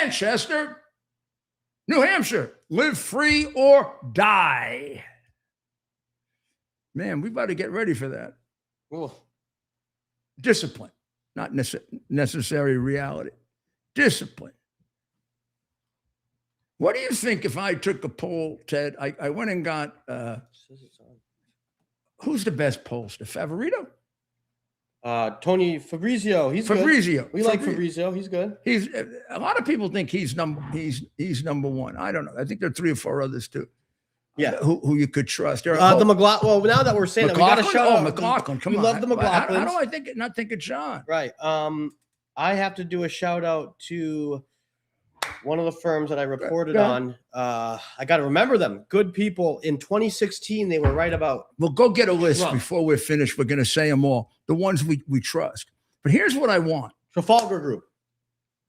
Manchester, New Hampshire, live free or die. Man, we better get ready for that. Ooh. Discipline, not necessary reality. Discipline. What do you think if I took a poll, Ted? I went and got, who's the best pollster? Favorito? Tony Fabrizio. He's Fabrizio. Good. We like Fabrizio. He's good. He's a lot of people think he's number one. I don't know. I think there are 3 or 4 others too. Yeah, who you could trust. The McLaughlin. Well, now that we're saying that, we got to shout out McLaughlin. Come on, love the McLaughlins. How do I not think of John? Right. I have to do a shout out to one of the firms that I reported on. I got to remember them. Good people. In 2016, they were right about. Well, go get a list before we're finished. We're going to say them all. The ones we trust. But here's what I want. Trafalgar Group.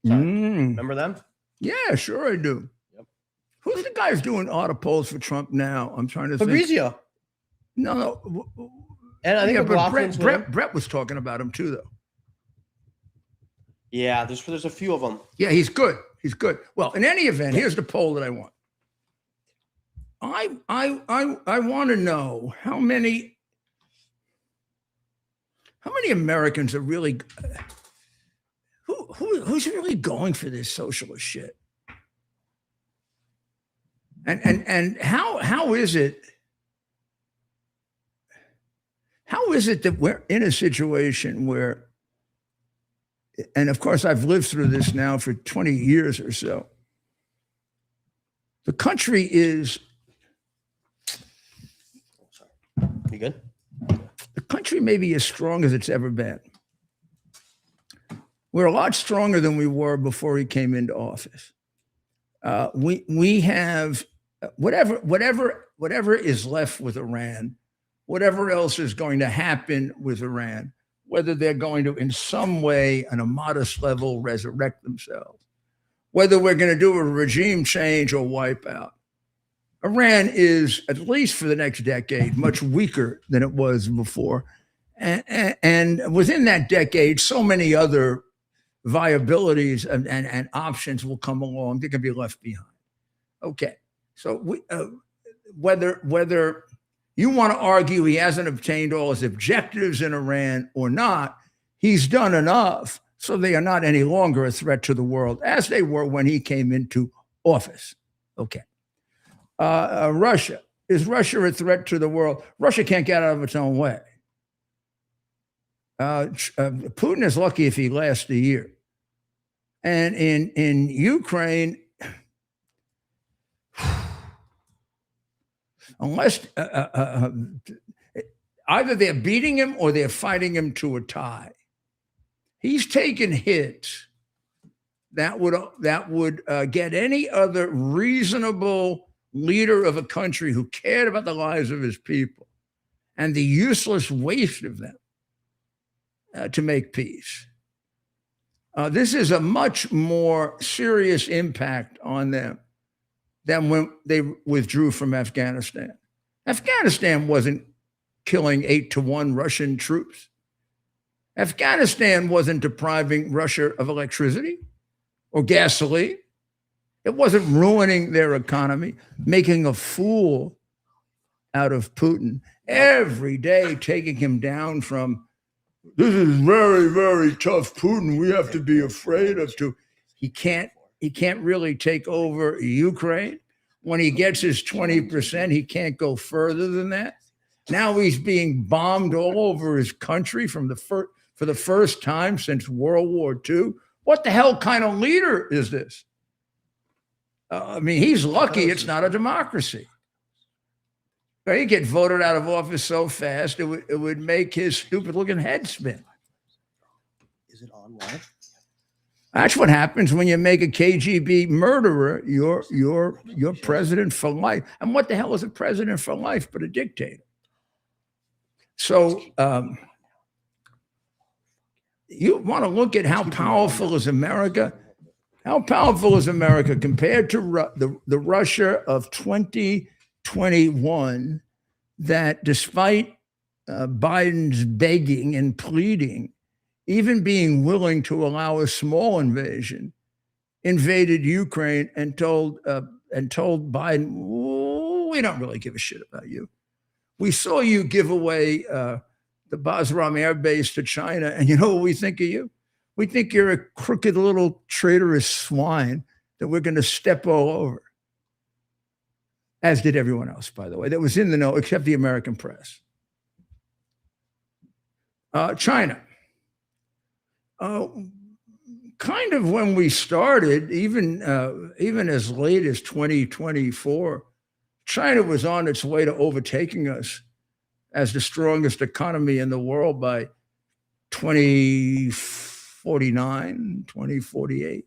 Remember them? Yeah, sure I do. Yep. Who's the guy who's doing auto polls for Trump now? I'm trying to Fabrizio. think. No. And I think Brett was talking about him too, though. Yeah, there's a few of them. Yeah, he's good. He's good. Well, in any event, here's the poll that I want. I want to know how many Americans are really who's really going for this socialist shit? And how is it that we're in a situation where, and of course I've lived through this now for 20 years or so, the country is, you good? The country may be as strong as it's ever been. We're a lot stronger than we were before he came into office. We have whatever is left with Iran, whatever else is going to happen with Iran, whether they're going to in some way on a modest level resurrect themselves, whether we're going to do a regime change or wipe out. Iran is, at least for the next decade, much weaker than it was before. And within that decade, so many other viabilities and options will come along that can be left behind. Okay, so whether you want to argue he hasn't obtained all his objectives in Iran or not, he's done enough so they are not any longer a threat to the world as they were when he came into office. Okay. Russia. Is Russia a threat to the world? Russia can't get out of its own way. Putin is lucky if he lasts a year. And in Ukraine, unless either they're beating him or they're fighting him to a tie, he's taken hits that would get any other reasonable leader of a country who cared about the lives of his people and the useless waste of them to make peace. This is a much more serious impact on them than when they withdrew from Afghanistan. Afghanistan wasn't killing 8-1 Russian troops. Afghanistan wasn't depriving Russia of electricity or gasoline. It wasn't ruining their economy, making a fool out of Putin every day, taking him down from, this is very, very tough Putin, we have to be afraid of. To he can't really take over Ukraine. When he gets his 20%, he can't go further than that. Now he's being bombed all over his country for the first time since World War II. What the hell kind of leader is this? I mean, he's lucky it's not a democracy. He'd get voted out of office so fast, it would make his stupid-looking head spin. Is it on live? That's what happens when you make a KGB murderer your president for life. And what the hell is a president for life but a dictator? So you want to look at how powerful is America? How powerful is America compared to the Russia of 2021 that, despite Biden's begging and pleading, even being willing to allow a small invasion, invaded Ukraine and told Biden, we don't really give a shit about you. We saw you give away the Basram Air Base to China, and you know what we think of you? We think you're a crooked little traitorous swine that we're going to step all over. As did everyone else, by the way, that was in the know, except the American press. China. Kind of when we started, even as late as 2024, China was on its way to overtaking us as the strongest economy in the world by 2049, 2048.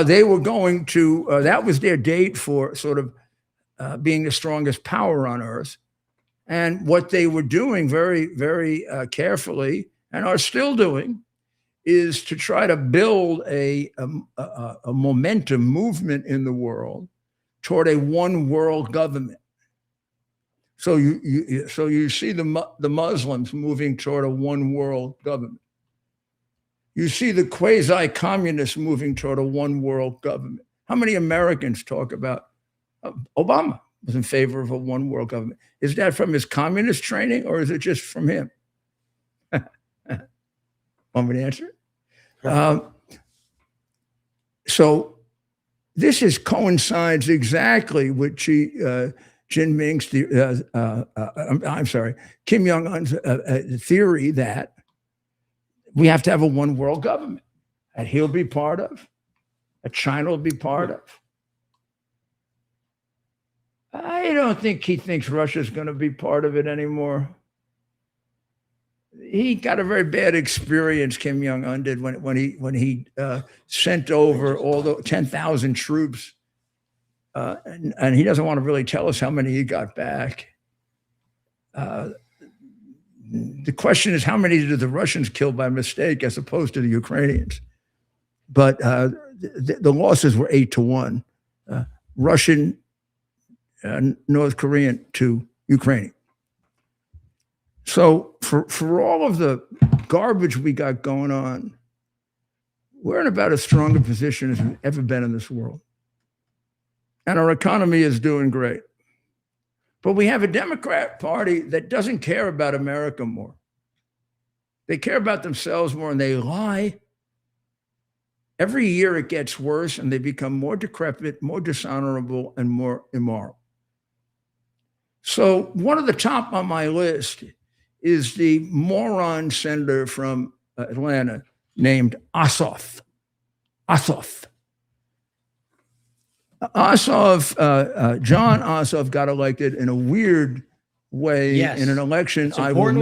They were going to, that was their date for sort of being the strongest power on earth. And what they were doing very, very carefully, and are still doing, is to try to build a momentum movement in the world toward a one world government. So you see the Muslims moving toward a one world government. You see the quasi-communists moving toward a one world government. How many Americans talk about Obama was in favor of a one world government? Is that from his communist training or is it just from him? Want me to answer it? So this coincides exactly with Jinping's, Kim Jong-un's theory that we have to have a one world government that he'll be part of, that China will be part of. I don't think he thinks Russia's going to be part of it anymore. He got a very bad experience, Kim Jong-un did, when he sent over all the 10,000 troops, and he doesn't want to really tell us how many he got back. The question is, how many did the Russians kill by mistake as opposed to the Ukrainians? But the losses were 8-1, Russian, North Korean to Ukrainian. So for all of the garbage we got going on, we're in about as strong a position as we've ever been in this world. And our economy is doing great. But we have a Democrat Party that doesn't care about America more. They care about themselves more, and they lie. Every year it gets worse, and they become more decrepit, more dishonorable, and more immoral. So one of the top on my list is the moron senator from Atlanta named Ossoff. John Ossoff got elected in a weird way in an election I will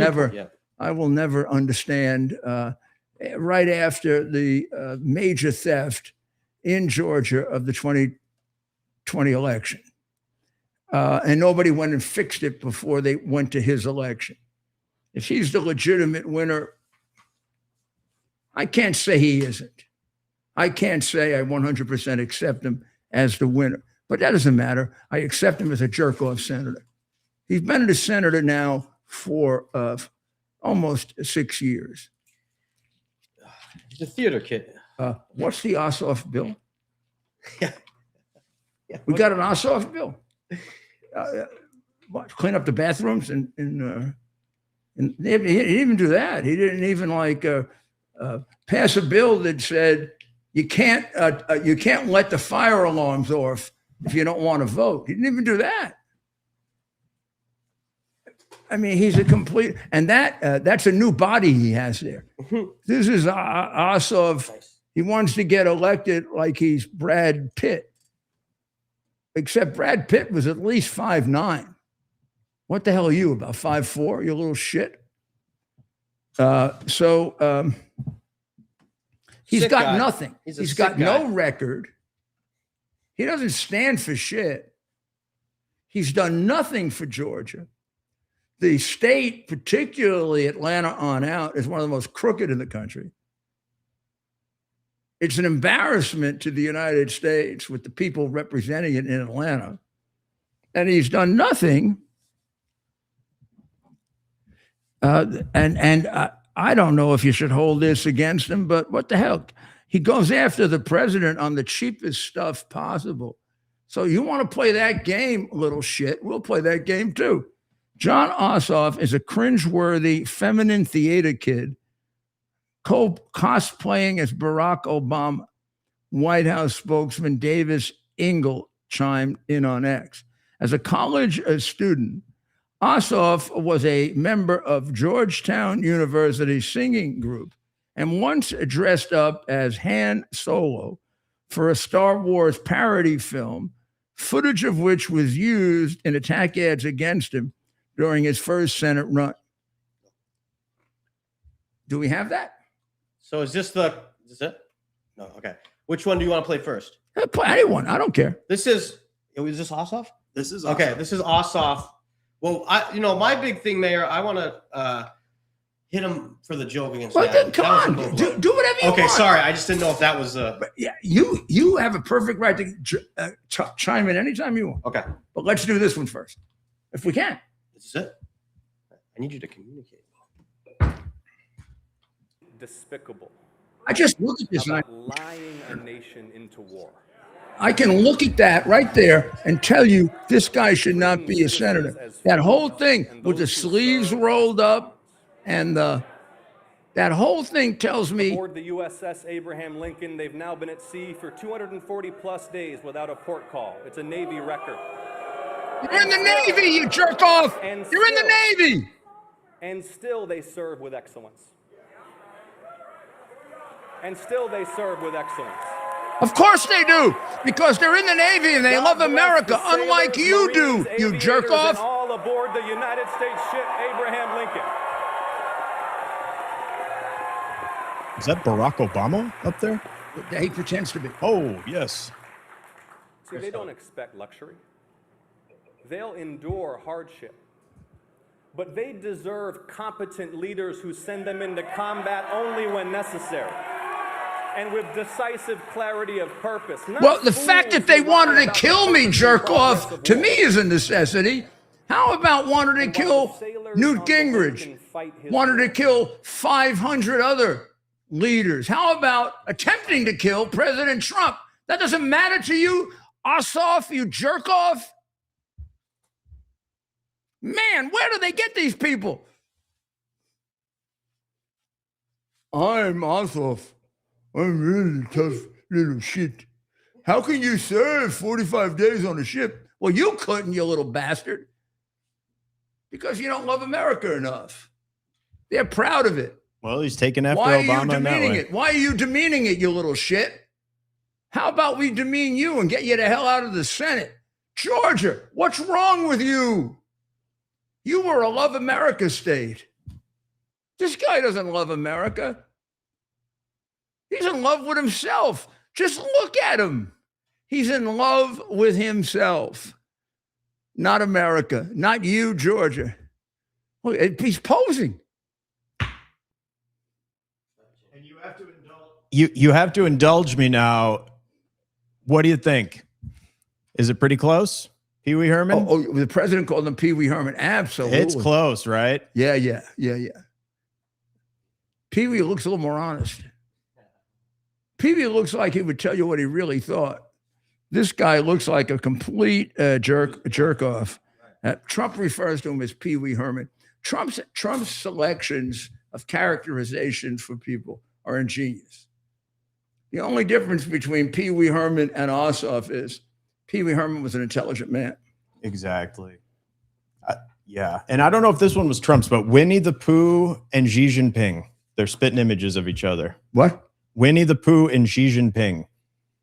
never understand. Right after the major theft in Georgia of the 2020 election. And nobody went and fixed it before they went to his election. If he's the legitimate winner, I can't say he isn't. I can't say I 100% accept him as the winner, but that doesn't matter. I accept him as a jerk-off senator. He's been a senator now for almost 6 years. He's a theater kid. What's the Ossoff bill? Yeah. We got an Ossoff bill. Clean up the bathrooms and he didn't even do that. He didn't even pass a bill that said you can't let the fire alarms off if you don't want to vote. He didn't even do that. I mean, he's a complete, and that's a new body he has there. This is Ossoff. He wants to get elected like he's Brad Pitt, except Brad Pitt was at least 5'9". What the hell are you, about 5'4", you little shit? He's got nothing. He's got no record. He doesn't stand for shit. He's done nothing for Georgia. The state, particularly Atlanta on out, is one of the most crooked in the country. It's an embarrassment to the United States with the people representing it in Atlanta. And he's done nothing. I don't know if you should hold this against him, but what the hell? He goes after the president on the cheapest stuff possible. So you want to play that game, little shit? We'll play that game too. John Ossoff is a cringeworthy feminine theater kid cosplaying as Barack Obama. White House spokesman Davis Ingle chimed in on X. As a college student, Ossoff was a member of Georgetown University's singing group and once dressed up as Han Solo for a Star Wars parody film, footage of which was used in attack ads against him during his first Senate run. Do we have that? So is it? No, okay. Which one do you want to play first? Play anyone. I don't care. Is this Ossoff? This is Okay, awesome. this is Ossoff. Well, my big thing, Mayor, I want to hit him for the joke against Well, that. come on, do whatever you want. Okay, sorry, I just didn't know if that was But yeah, you have a perfect right to chime in anytime you want. okay. But let's do this one first, if we can. This is it. I need you to communicate. Despicable. I just look at this and About lying a nation into war. I can look at that right there and tell you this guy should not be a senator. That whole thing with the sleeves rolled up and that whole thing tells me. Aboard the USS Abraham Lincoln, they've now been at sea for 240 plus days without a port call. It's a Navy record. You're in the Navy, you jerk off. And You're in the Navy. And still they serve with excellence. And still they serve with excellence. Of course they do, because they're in the Navy and they God love bless America, the sailors, unlike you Marines, do, you jerk aviators, off. and all aboard the United States ship Abraham Lincoln. Is that Barack Obama up there? He pretends to be. Oh, yes. See, they don't expect luxury. They'll endure hardship. But they deserve competent leaders who send them into combat only when necessary. And with decisive clarity of purpose. Well, the fact that they wanted to kill me, jerk off, to me is a necessity. How about wanted to kill Newt Gingrich? Wanted to kill 500 other leaders? How about attempting to kill President Trump? That doesn't matter to you, Ossoff, you jerk off? Man, where do they get these people? I'm Ossoff. I'm really tough little shit. How can you serve 45 days on a ship? Well, you couldn't, you little bastard. Because you don't love America enough. They're proud of it. Well, he's taking after Why are you Obama in that demeaning way. it? Why are you demeaning it, you little shit? How about we demean you and get you the hell out of the Senate? Georgia, what's wrong with you? You were a love America state. This guy doesn't love America. He's in love with himself. Just look at him. He's in love with himself. Not America. Not you, Georgia. Look, he's posing. And you have to you have to indulge me now. What do you think? Is it pretty close? Pee Wee Herman? Oh, the president called him Pee Wee Herman. Absolutely. It's close, right? Yeah. Pee Wee looks a little more honest. Pee Wee looks like he would tell you what he really thought. This guy looks like a complete jerk off. Trump refers to him as Pee Wee Herman. Trump's selections of characterizations for people are ingenious. The only difference between Pee Wee Herman and Ossoff is Pee Wee Herman was an intelligent man. Exactly. Yeah. And I don't know if this one was Trump's, but Winnie the Pooh and Xi Jinping, they're spitting images of each other. What? Winnie the Pooh and Xi Jinping.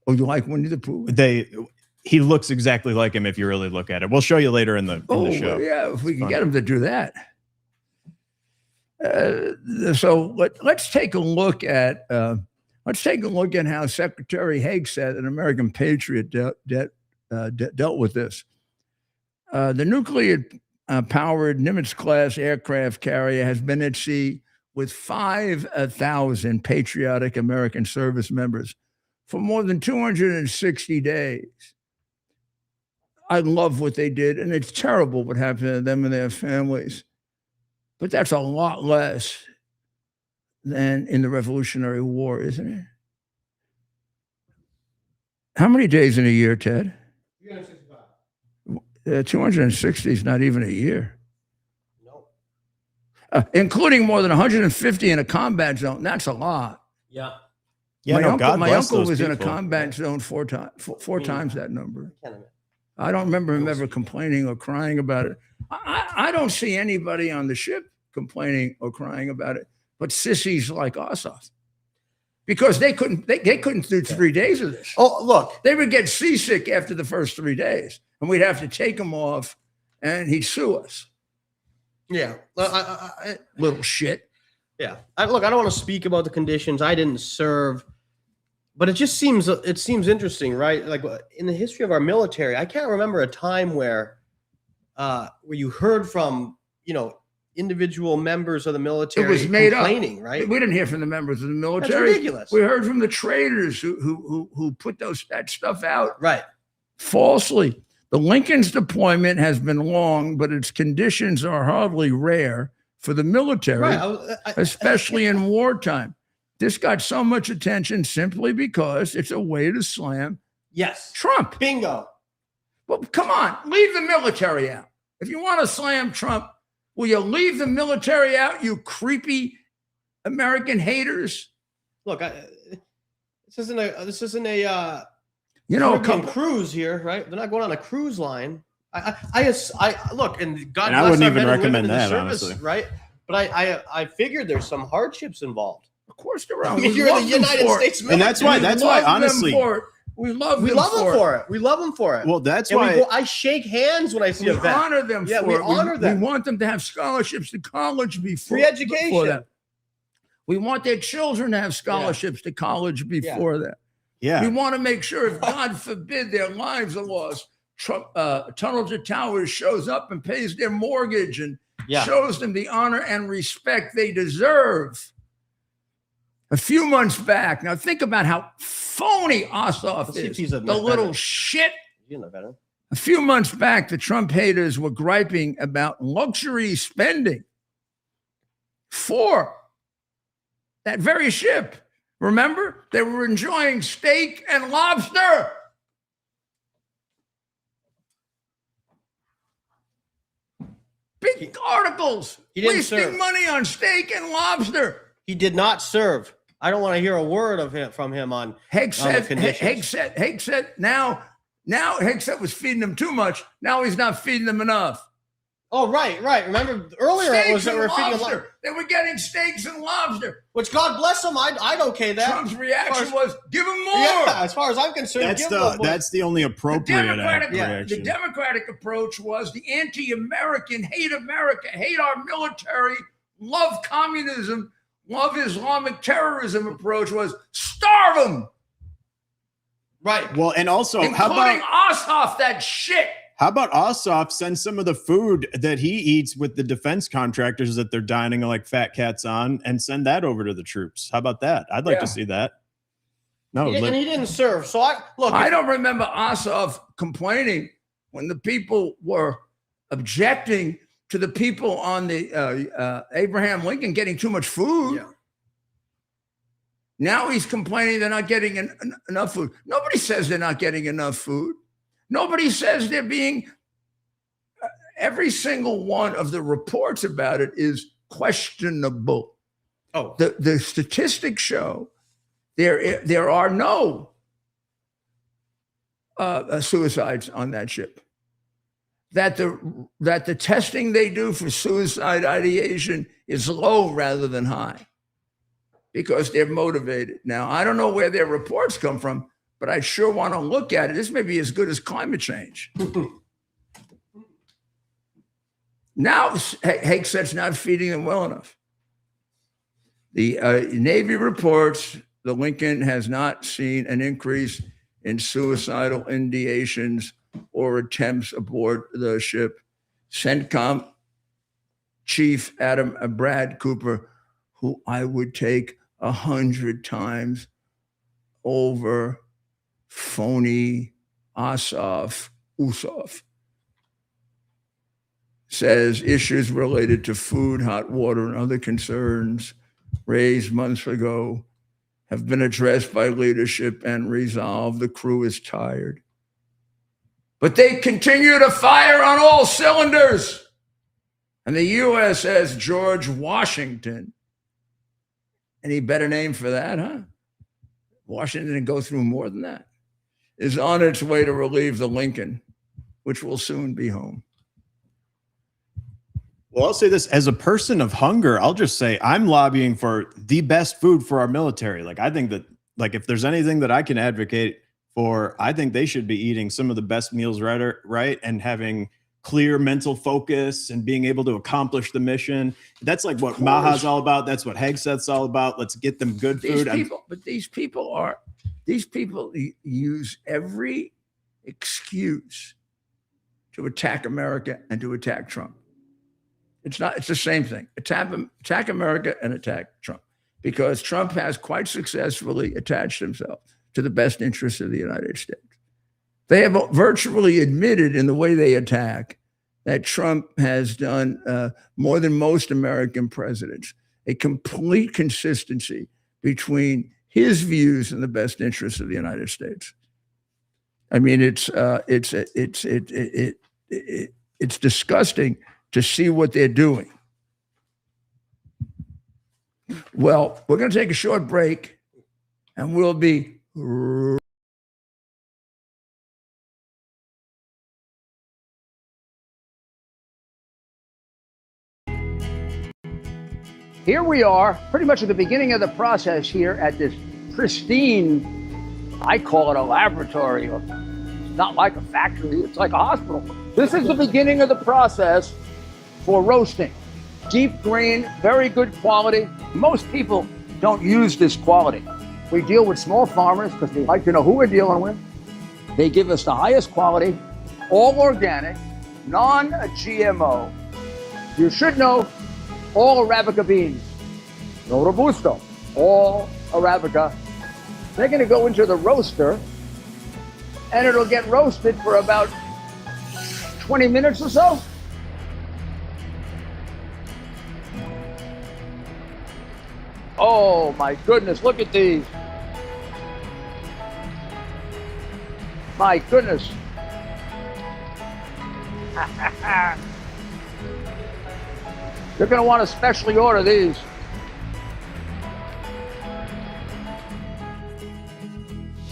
Oh, you like Winnie the Pooh? He looks exactly like him if you really look at it. We'll show you later in the show. Yeah, if we can get him to do that. So let's take a look at how Secretary Haig said an American patriot dealt with this. The nuclear-powered Nimitz-class aircraft carrier has been at sea with 5,000 patriotic American service members for more than 260 days. I love what they did, and it's terrible what happened to them and their families. But that's a lot less than in the Revolutionary War, isn't it? How many days in a year, Ted? 260 is not even a year. No. Including more than 150 in a combat zone. That's a lot. Yeah. Yeah, my no, uncle, God my bless uncle those was in a people. combat zone four times that number. I can't imagine. I don't remember him ever complaining or crying about it. I don't see anybody on the ship complaining or crying about it, but sissies like Ossoff, because they couldn't do 3 days of this. Oh, look. They would get seasick after the first 3 days, and we'd have to take them off, and he'd sue us. Yeah. Little shit. Yeah. Look, I don't want to speak about the conditions. I didn't serve, but it seems interesting, right? Like in the history of our military, I can't remember a time where you heard from, individual members of the military It was made complaining, up. right? We didn't hear from the members of the military. That's ridiculous. We heard from the traitors who put that stuff out Right. falsely. The Lincoln's deployment has been long, but its conditions are hardly rare for the military, Right. especially in wartime. This got so much attention simply because it's a way to slam Yes. Trump. Bingo. Well, come on, leave the military out. If you want to slam Trump, will you leave the military out, you creepy American haters? Look, this isn't a Caribbean cruise here, right? They're not going on a cruise line. I look, and God And I bless wouldn't our even men and women recommend in the that, service, honestly. right? But I figured there's some hardships involved. Of course there are. I mean, you're the United States military. And that's why, honestly, we love we them love them for for it. We love them for it. well, that's And why. I shake hands when I see We a vet. honor them Yeah, for we it. honor them. We want them to have scholarships to college before Free education. before that. We want their children to have scholarships to college before that. Yeah. We want to make sure, if God forbid their lives are lost, Tunnel to Towers shows up and pays their mortgage and shows them the honor and respect they deserve. A few months back, now think about how phony Ossoff Let's see if is, he's a the little veteran. shit. You know better. A few months back, the Trump haters were griping about luxury spending for that very ship. Remember? They were enjoying steak and lobster. Big articles. He didn't Wasting serve. money on steak and lobster. He did not serve. I don't want to hear a word from him on Hegg said, conditions. Hegg said now Hegg said was feeding them too much. Now he's not feeding them enough. Oh, right. Remember earlier it was Steaks that and we were feeding them, lobster. They were getting steaks and lobster. which God bless them. I'd okay that. Trump's reaction was, give them more. Yeah, as far as I'm concerned, That's give them more. that's the only appropriate The reaction. Democratic approach was the anti-American, hate America, hate our military, love communism, love Islamic terrorism approach was starve them, Right. Well, and also, including Ossoff, that shit. how about Ossoff send some of the food that he eats with the defense contractors that they're dining like fat cats on, and send that over to the troops? How about that? I'd like to see that. No, And he didn't serve. So I don't remember Ossoff complaining when the people were objecting to the people on the Abraham Lincoln getting too much food. Yeah. Now he's complaining they're not getting enough food. Nobody says they're not getting enough food. Nobody says they're being. Every single one of the reports about it is questionable. Oh, The statistics show there are no suicides on that ship. That the testing they do for suicide ideation is low rather than high, because they're motivated. Now, I don't know where their reports come from, but I sure want to look at it. This may be as good as climate change. Now, Hake said's not feeding them well enough. The Navy reports the Lincoln has not seen an increase in suicidal ideations or attempts aboard the ship. CENTCOM Chief Brad Cooper, who I would take 100 times over phony Ossoff, says issues related to food, hot water, and other concerns raised months ago have been addressed by leadership and resolved. The crew is tired. But they continue to fire on all cylinders. And the USS George Washington, any better name for that, huh? Washington didn't go through more than that, is on its way to relieve the Lincoln, which will soon be home. Well, I'll say this, as a person of hunger, I'll just say I'm lobbying for the best food for our military. Like, I think that, like, if there's anything that I can advocate for, I think they should be eating some of the best meals right, and having clear mental focus and being able to accomplish the mission. That's like what Maha's all about. That's what Hegseth's all about. Let's get them good food. These people use every excuse to attack America and to attack Trump. It's the same thing. Attack America and attack Trump, because Trump has quite successfully attached himself to the best interests of the United States. They have virtually admitted in the way they attack that Trump has done more than most American presidents, a complete consistency between his views and the best interests of the United States. I mean, it's disgusting to see what they're doing. Well, we're going to take a short break, and we'll be here we are, pretty much at the beginning of the process here at this pristine, I call it a laboratory. It's not like a factory, it's like a hospital. This is the beginning of the process for roasting. Deep grain, very good quality. Most people don't use this quality. We deal with small farmers because they like to know who we're dealing with. They give us the highest quality, all organic, non-GMO. You should know all Arabica beans, no Robusto, all Arabica. They're going to go into the roaster, and it'll get roasted for about 20 minutes or so. Oh my goodness, look at these. My goodness. You're going to want to specially order these.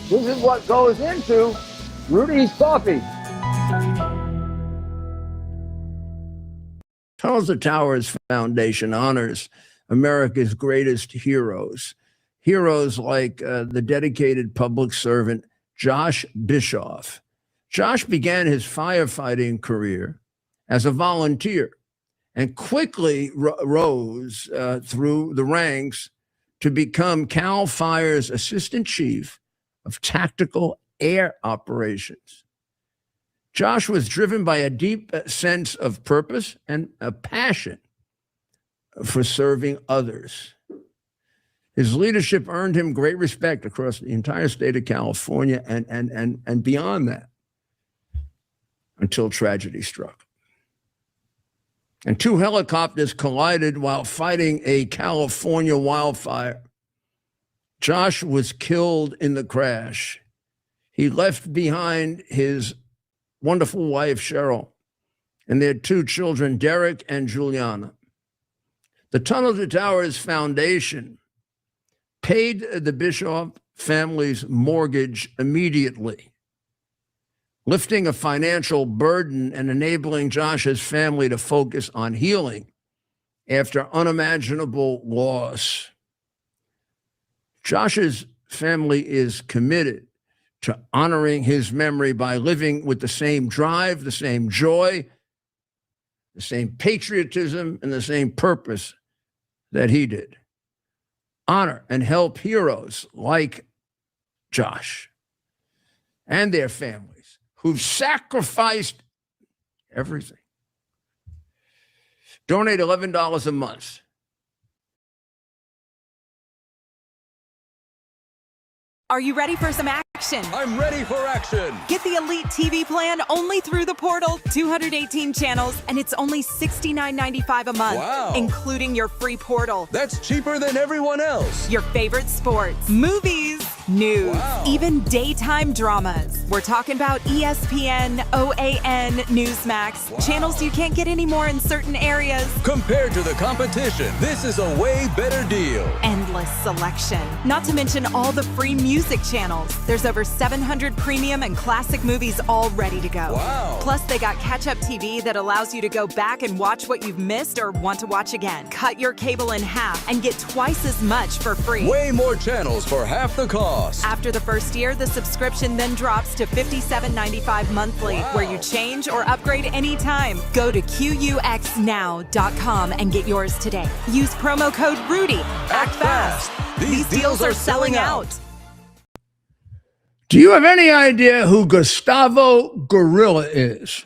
This is what goes into Rudy's coffee. Tunnels to Towers Foundation honors America's greatest heroes. Heroes like the dedicated public servant Josh Bischoff. Josh began his firefighting career as a volunteer and quickly rose through the ranks to become CAL FIRE's assistant chief of tactical air operations. Josh was driven by a deep sense of purpose and a passion for serving others. His leadership earned him great respect across the entire state of California and beyond that, until tragedy struck. And two helicopters collided while fighting a California wildfire. Josh was killed in the crash. He left behind his wonderful wife, Cheryl, and their two children, Derek and Juliana. The Tunnel to Towers Foundation paid the Bischoff family's mortgage immediately, lifting a financial burden and enabling Josh's family to focus on healing after unimaginable loss. Josh's family is committed to honoring his memory by living with the same drive, the same joy, the same patriotism, and the same purpose that he did. Honor and help heroes like Josh and their families who've sacrificed everything. Donate $11 a month. Are you ready for some action? Action. I'm ready for action. Get the Elite TV plan only through the portal, 218 channels, and it's only $69.95 a month, Wow. including your free portal. That's cheaper than everyone else. Your favorite sports, movies, news, Wow. even daytime dramas. We're talking about ESPN, OAN, Newsmax, Wow. channels you can't get anymore in certain areas. Compared to the competition, this is a way better deal. Endless selection. Not to mention all the free music channels. There's over 700 premium and classic movies all ready to go. Wow. Plus, they got catch-up TV that allows you to go back and watch what you've missed or want to watch again. Cut your cable in half and get twice as much for free. Way more channels for half the cost. After the first year, the subscription then drops to $57.95 monthly, Wow. where you change or upgrade anytime. Go to QUXNow.com and get yours today. Use promo code RUDY. Act fast. These deals are selling out. Do you have any idea who Gustavo Gorilla is?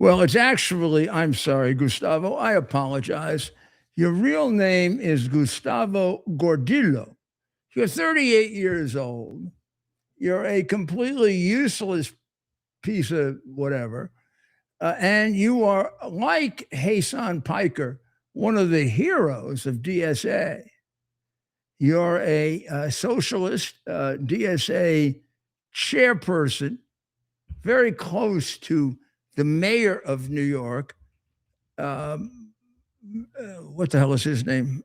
Well, it's actually, I'm sorry, Gustavo, I apologize. Your real name is Gustavo Gordillo. You're 38 years old. You're a completely useless piece of whatever. And you are, like Hassan Piker, one of the heroes of DSA. You're a socialist DSA chairperson, very close to the mayor of New York. What the hell is his name?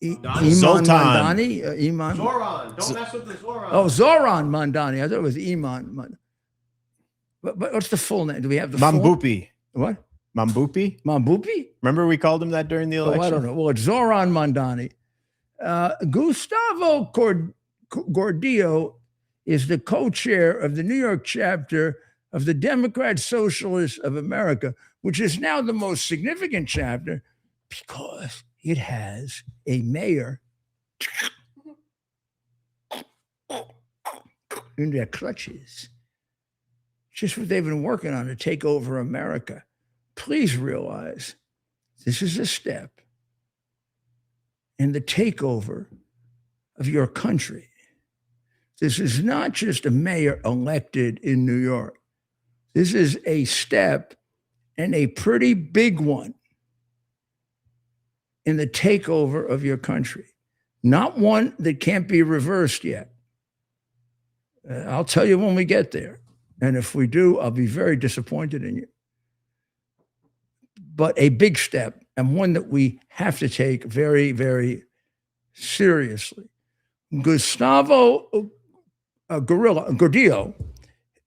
Iman Zoltan. Mandani? Iman. Zoran. Don't mess with the Zoran. Oh, Zoran Mandani. I thought it was Iman. But what's the full name? Do we have the full? Mambupi. What? Mambupi? Mambupi? Remember we called him that during the election? Oh, I don't know. Well, it's Zoran Mandani. Gustavo Gordillo is the co-chair of the New York chapter of the Democrat Socialists of America, which is now the most significant chapter because it has a mayor in their clutches. Just what they've been working on to take over America. Please realize this is a step in the takeover of your country. This is not just a mayor elected in New York. This is a step, and a pretty big one, in the takeover of your country. Not one that can't be reversed yet. I'll tell you when we get there. And if we do, I'll be very disappointed in you. But a big step, and one that we have to take very, very seriously. Gustavo Gordillo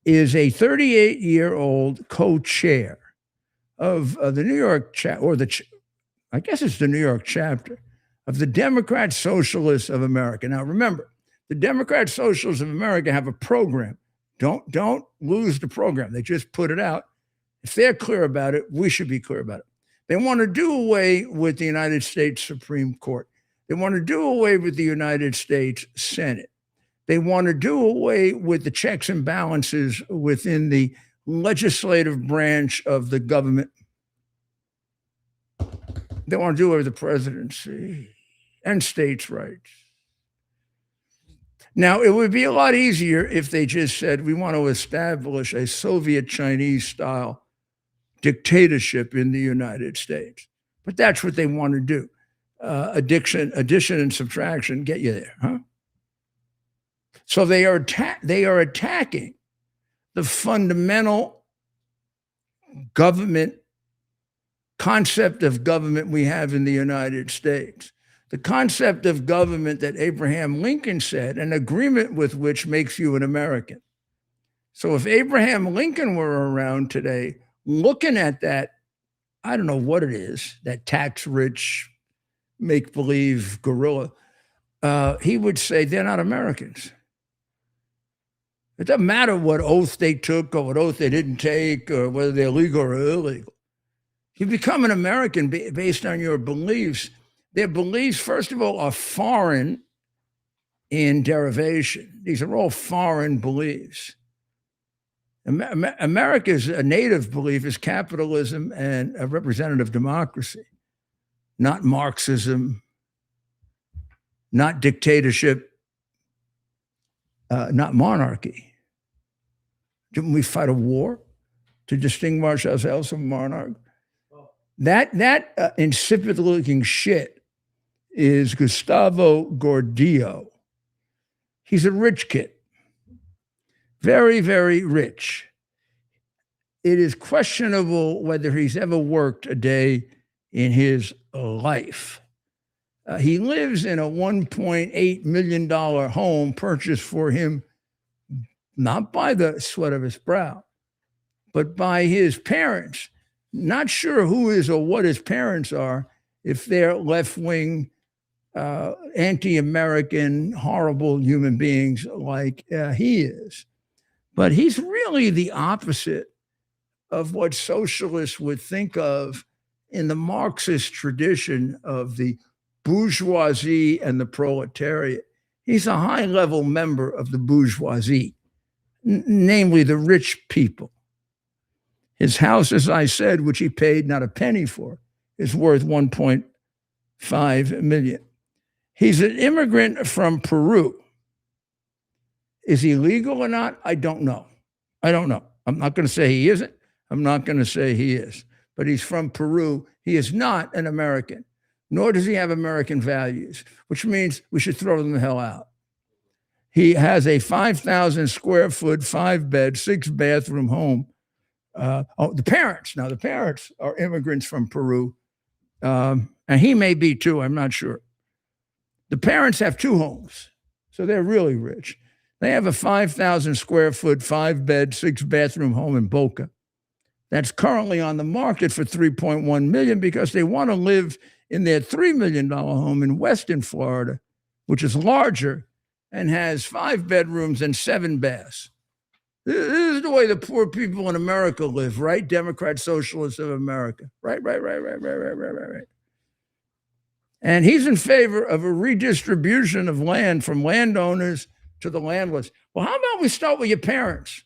is a 38-year-old co-chair of the New York I guess it's the New York chapter of the Democrat Socialists of America. Now, remember, the Democrat Socialists of America have a program. Don't lose the program. They just put it out. If they're clear about it, we should be clear about it. They want to do away with the United States Supreme Court. They want to do away with the United States Senate. They want to do away with the checks and balances within the legislative branch of the government. They want to do away with the presidency and states' rights. Now, it would be a lot easier if they just said, we want to establish a Soviet Chinese style dictatorship in the United States. But that's what they want to do. Addition and subtraction get you there, huh? So they are attacking the fundamental government concept of government we have in the United States. The concept of government that Abraham Lincoln said, an agreement with which makes you an American. So if Abraham Lincoln were around today, looking at that, I don't know what it is, that tax-rich, make-believe gorilla, he would say they're not Americans. It doesn't matter what oath they took or what oath they didn't take or whether they're legal or illegal. You become an American based on your beliefs. Their beliefs, first of all, are foreign in derivation. These are all foreign beliefs. America's native belief is capitalism and a representative democracy, not Marxism, not dictatorship, not monarchy. Didn't we fight a war to distinguish ourselves from monarch? That insipid looking shit is Gustavo Gordillo. He's a rich kid, very, very rich. It is questionable whether he's ever worked a day in his life. He lives in a $1.8 million home purchased for him, not by the sweat of his brow, but by his parents. Not sure who is or what his parents are, if they're left-wing, anti-American, horrible human beings like he is. But he's really the opposite of what socialists would think of in the Marxist tradition of the bourgeoisie and the proletariat. He's a high-level member of the bourgeoisie, namely the rich people. His house, as I said, which he paid not a penny for, is worth $1.5 million. He's an immigrant from Peru. Is he legal or not? I don't know. I'm not going to say he isn't. I'm not going to say he is. But he's from Peru. He is not an American, nor does he have American values, which means we should throw them the hell out. He has a 5,000 square foot, 5-bed, 6-bathroom home. The parents are immigrants from Peru. And he may be too, I'm not sure. The parents have 2 homes, so they're really rich. They have a 5,000 square foot, 5-bed, 6-bathroom home in Boca. That's currently on the market for $3.1 million because they want to live in their $3 million home in Western Florida, which is larger and has 5 bedrooms and 7 baths. This is the way the poor people in America live, right? Democrat Socialists of America. Right. And he's in favor of a redistribution of land from landowners to the landless. Well, how about we start with your parents?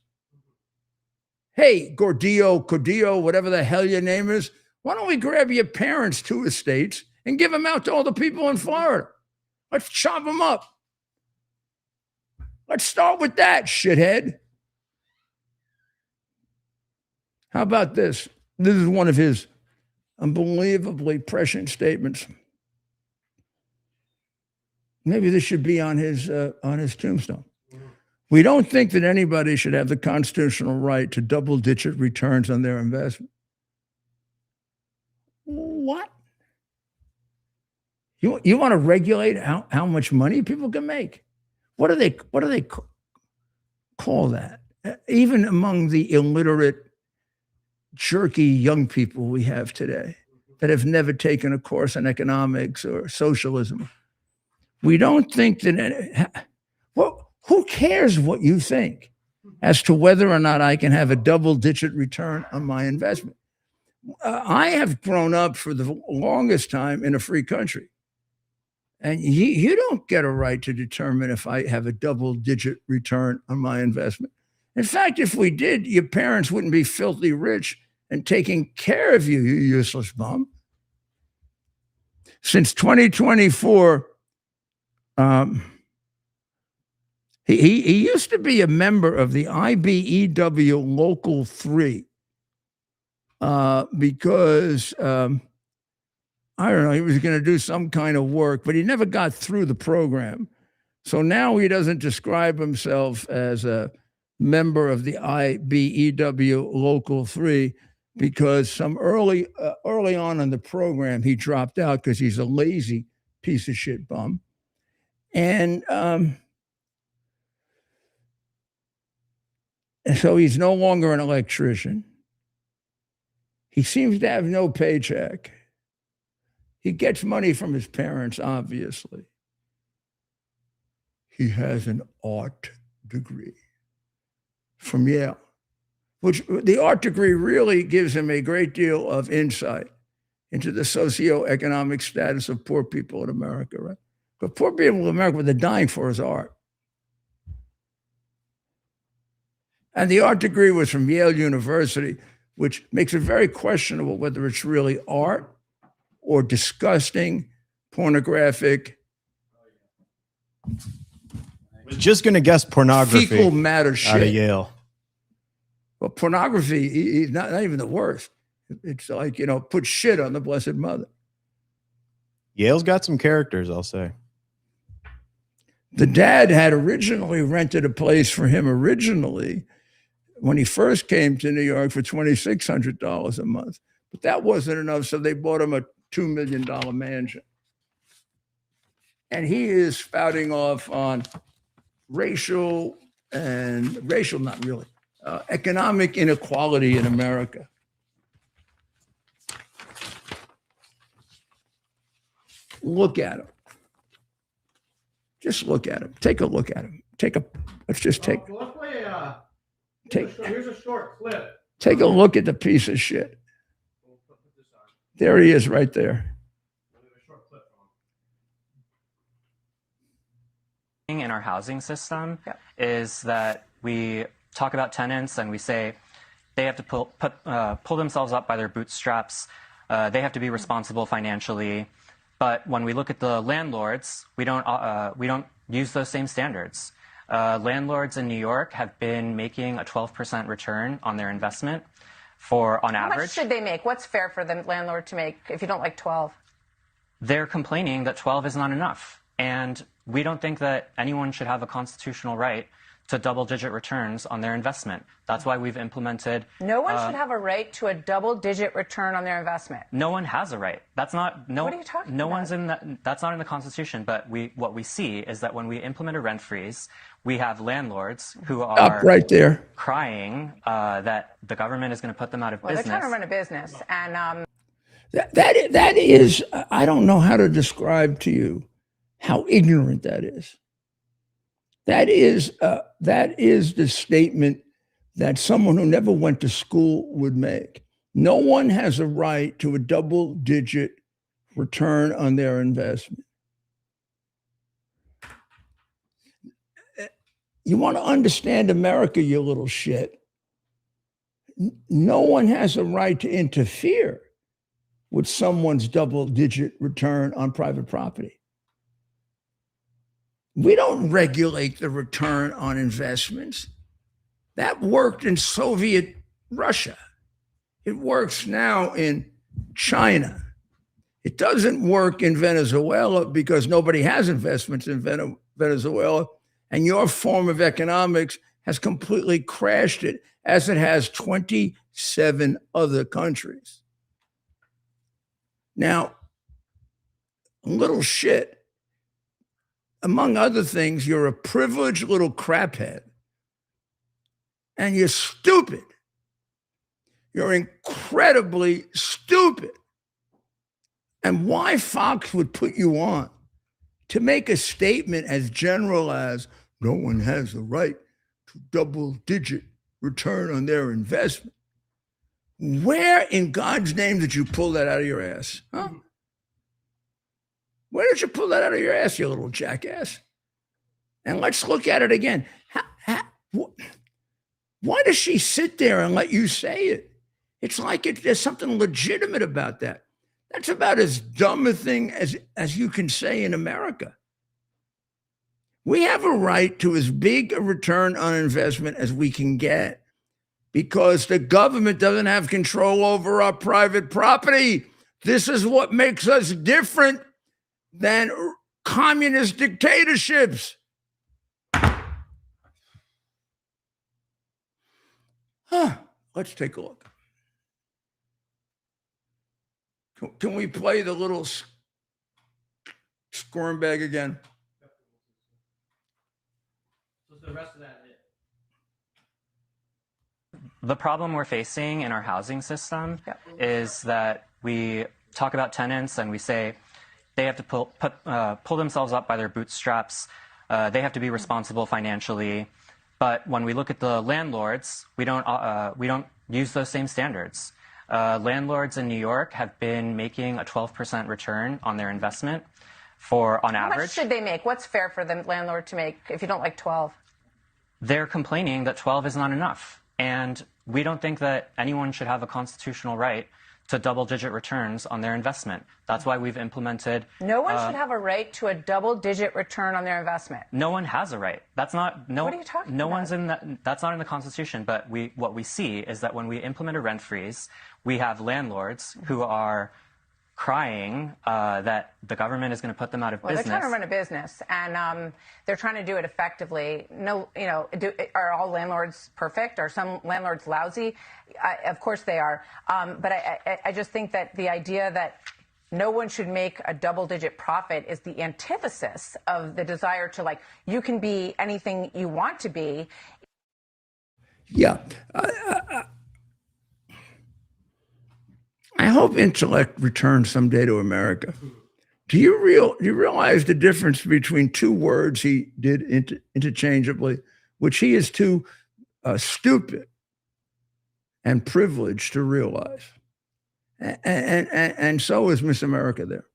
Hey, Cordillo, whatever the hell your name is, why don't we grab your parents' 2 estates and give them out to all the people in Florida? Let's chop them up. Let's start with that, shithead. How about this? This is one of his unbelievably prescient statements. Maybe this should be on his tombstone. We don't think that anybody should have the constitutional right to double-digit returns on their investment. What? You want to regulate how much money people can make? What do they call that? Even among the illiterate, jerky young people we have today that have never taken a course in economics or socialism. We don't think that, well, who cares what you think as to whether or not I can have a double-digit return on my investment? I have grown up for the longest time in a free country. And you don't get a right to determine if I have a double-digit return on my investment. In fact, if we did, your parents wouldn't be filthy rich and taking care of you, you useless bum. Since 2024, he used to be a member of the IBEW Local 3 because, I don't know, he was going to do some kind of work, but he never got through the program. So now he doesn't describe himself as a member of the IBEW Local 3 because some early on in the program, he dropped out because he's a lazy piece of shit bum. And so he's no longer an electrician. He seems to have no paycheck. He gets money from his parents, obviously. He has an art degree from Yale, which the art degree really gives him a great deal of insight into the socioeconomic status of poor people in America, right? But poor people in America, what they're dying for is art. And the art degree was from Yale University, which makes it very questionable whether it's really art or disgusting, pornographic Was just going to guess pornography fecal matter out of shit. Yale. Well, pornography is not even the worst. It's like, put shit on the Blessed Mother. Yale's got some characters, I'll say. The dad had originally rented a place for him when he first came to New York for $2,600 a month. But that wasn't enough, so they bought him a $2 million mansion. And he is spouting off on economic inequality in America. Look at him. Just look at him. Take a look at him. Let's play here's a short clip. Take a look at the piece of shit. There he is right there. In our housing system is that we talk about tenants and we say they have to pull themselves up by their bootstraps. They have to be responsible financially. But when we look at the landlords, we don't use those same standards. Landlords in New York have been making a 12% return on their investment on average. How much should they make? What's fair for the landlord to make if you don't like 12? They're complaining that 12 is not enough. And we don't think that anyone should have a constitutional right to double-digit returns on their investment. That's why we've implemented... No one should have a right to a double-digit return on their investment. No one has a right. That's not... What are you talking about? One's in that's not in the Constitution, but what we see is that when we implement a rent freeze, we have landlords who are... Up right there. ...crying that the government is going to put them out of business. They're trying to run a business, and... That is... I don't know how to describe to you how ignorant that is. That is the statement that someone who never went to school would make. No one has a right to a double-digit return on their investment. You want to understand America, you little shit. No one has a right to interfere with someone's double-digit return on private property. We don't regulate the return on investments. That worked in Soviet Russia. It works now in China. It doesn't work in Venezuela because nobody has investments in Venezuela, and your form of economics has completely crashed it, as it has 27 other countries. Now, little shit. Among other things, you're a privileged little craphead, and you're stupid. You're incredibly stupid. And why Fox would put you on to make a statement as general as no one has the right to double-digit return on their investment? Where in God's name did you pull that out of your ass? Huh? Where did you pull that out of your ass, you little jackass? And let's look at it again. Why does she sit there and let you say it? It's like there's something legitimate about that. That's about as dumb a thing as you can say in America. We have a right to as big a return on investment as we can get because the government doesn't have control over our private property. This is what makes us different than communist dictatorships. Let's take a look. Can we play the little squirm bag again? What's the rest of that? The problem we're facing in our housing system is that we talk about tenants and we say they have to pull themselves up by their bootstraps. They have to be responsible financially. But when we look at the landlords, we don't use those same standards. Landlords in New York have been making a 12% return on their investment on average. How much should they make? What's fair for the landlord to make if you don't like 12? They're complaining that 12 is not enough. And we don't think that anyone should have a constitutional right to double-digit returns on their investment. That's why we've implemented. No one should have a right to a double-digit return on their investment. No one has a right. That's not. No. What are you talking no about? one's in that. That's not in the Constitution. But what we see is that when we implement a rent freeze, we have landlords who are crying that the government is going to put them out of business. They're trying to run a business, and they're trying to do it effectively. No, are all landlords perfect? Are some landlords lousy? Of course they are. But I just think that the idea that no one should make a double-digit profit is the antithesis of the desire to, like, you can be anything you want to be. Yeah. I hope intellect returns someday to America. Do you realize the difference between two words he did interchangeably, which he is too stupid and privileged to realize? And so is Miss America there.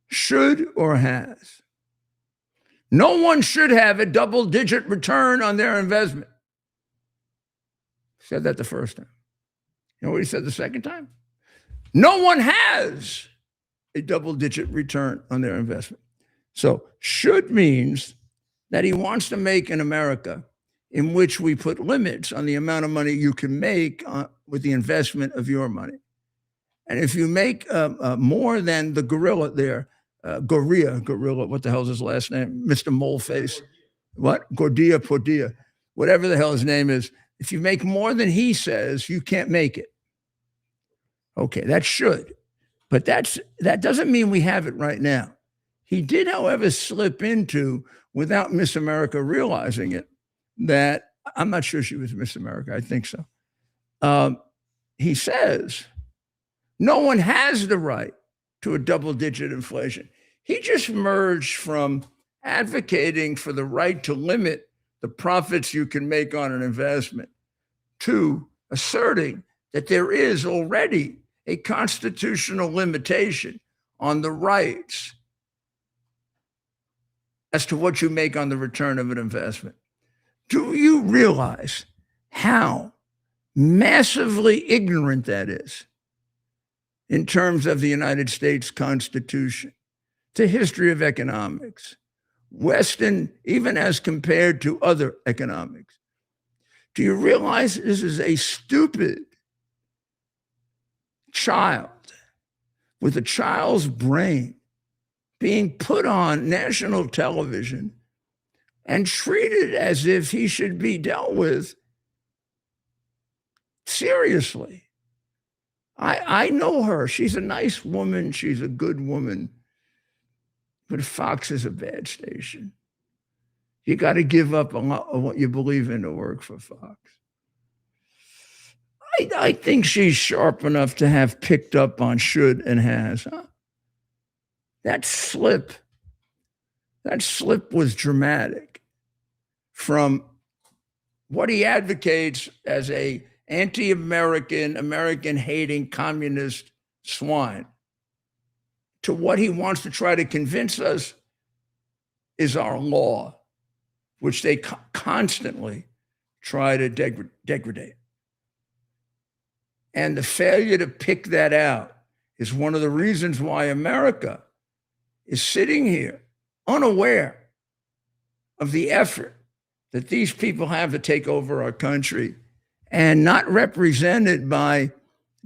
Should or has. No one should have a double-digit return on their investment. Said that the first time. You know what he said the second time? No one has a double-digit return on their investment. So should means that he wants to make an America in which we put limits on the amount of money you can make with the investment of your money. And if you make more than the gorilla there, gorilla, what the hell's his last name? Mr. Moleface. What? Pordia. Whatever the hell his name is. If you make more than he says, you can't make it. Okay, that should. But that doesn't mean we have it right now. He did, however, slip into, without Miss America realizing it, that I'm not sure she was Miss America. I think so. He says, no one has the right to a double-digit inflation. He just merged from advocating for the right to limit the profits you can make on an investment to asserting that there is already a constitutional limitation on the rights as to what you make on the return of an investment. Do you realize how massively ignorant that is in terms of the United States Constitution, the history of economics, Western, even as compared to other economics? Do you realize this is a stupid child with a child's brain being put on national television and treated as if he should be dealt with seriously? I know her. She's a nice woman. She's a good woman. But Fox is a bad station. You got to give up a lot of what you believe in to work for Fox. I think she's sharp enough to have picked up on should and has. Huh? That slip was dramatic from what he advocates as a anti-American, American-hating communist swine to what he wants to try to convince us is our law, which they constantly try to degrade. And the failure to pick that out is one of the reasons why America is sitting here unaware of the effort that these people have to take over our country and not represented by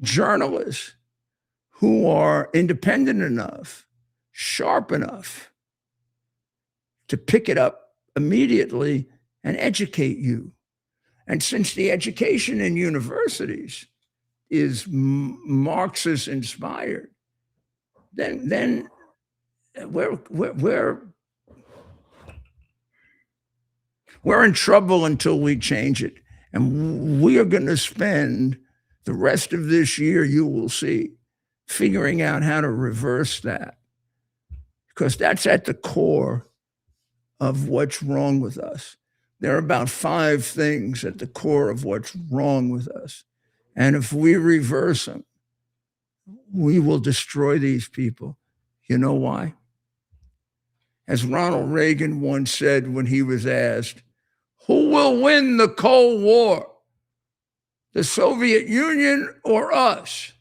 journalists who are independent enough, sharp enough to pick it up immediately and educate you. And since the education in universities is Marxist inspired, then we're in trouble until we change it. And we are going to spend the rest of this year, you will see, figuring out how to reverse that, because that's at the core of what's wrong with us. There are about 5 things at the core of what's wrong with us. And if we reverse them, we will destroy these people. You know why? As Ronald Reagan once said when he was asked, who will win the Cold War? the Soviet Union or us.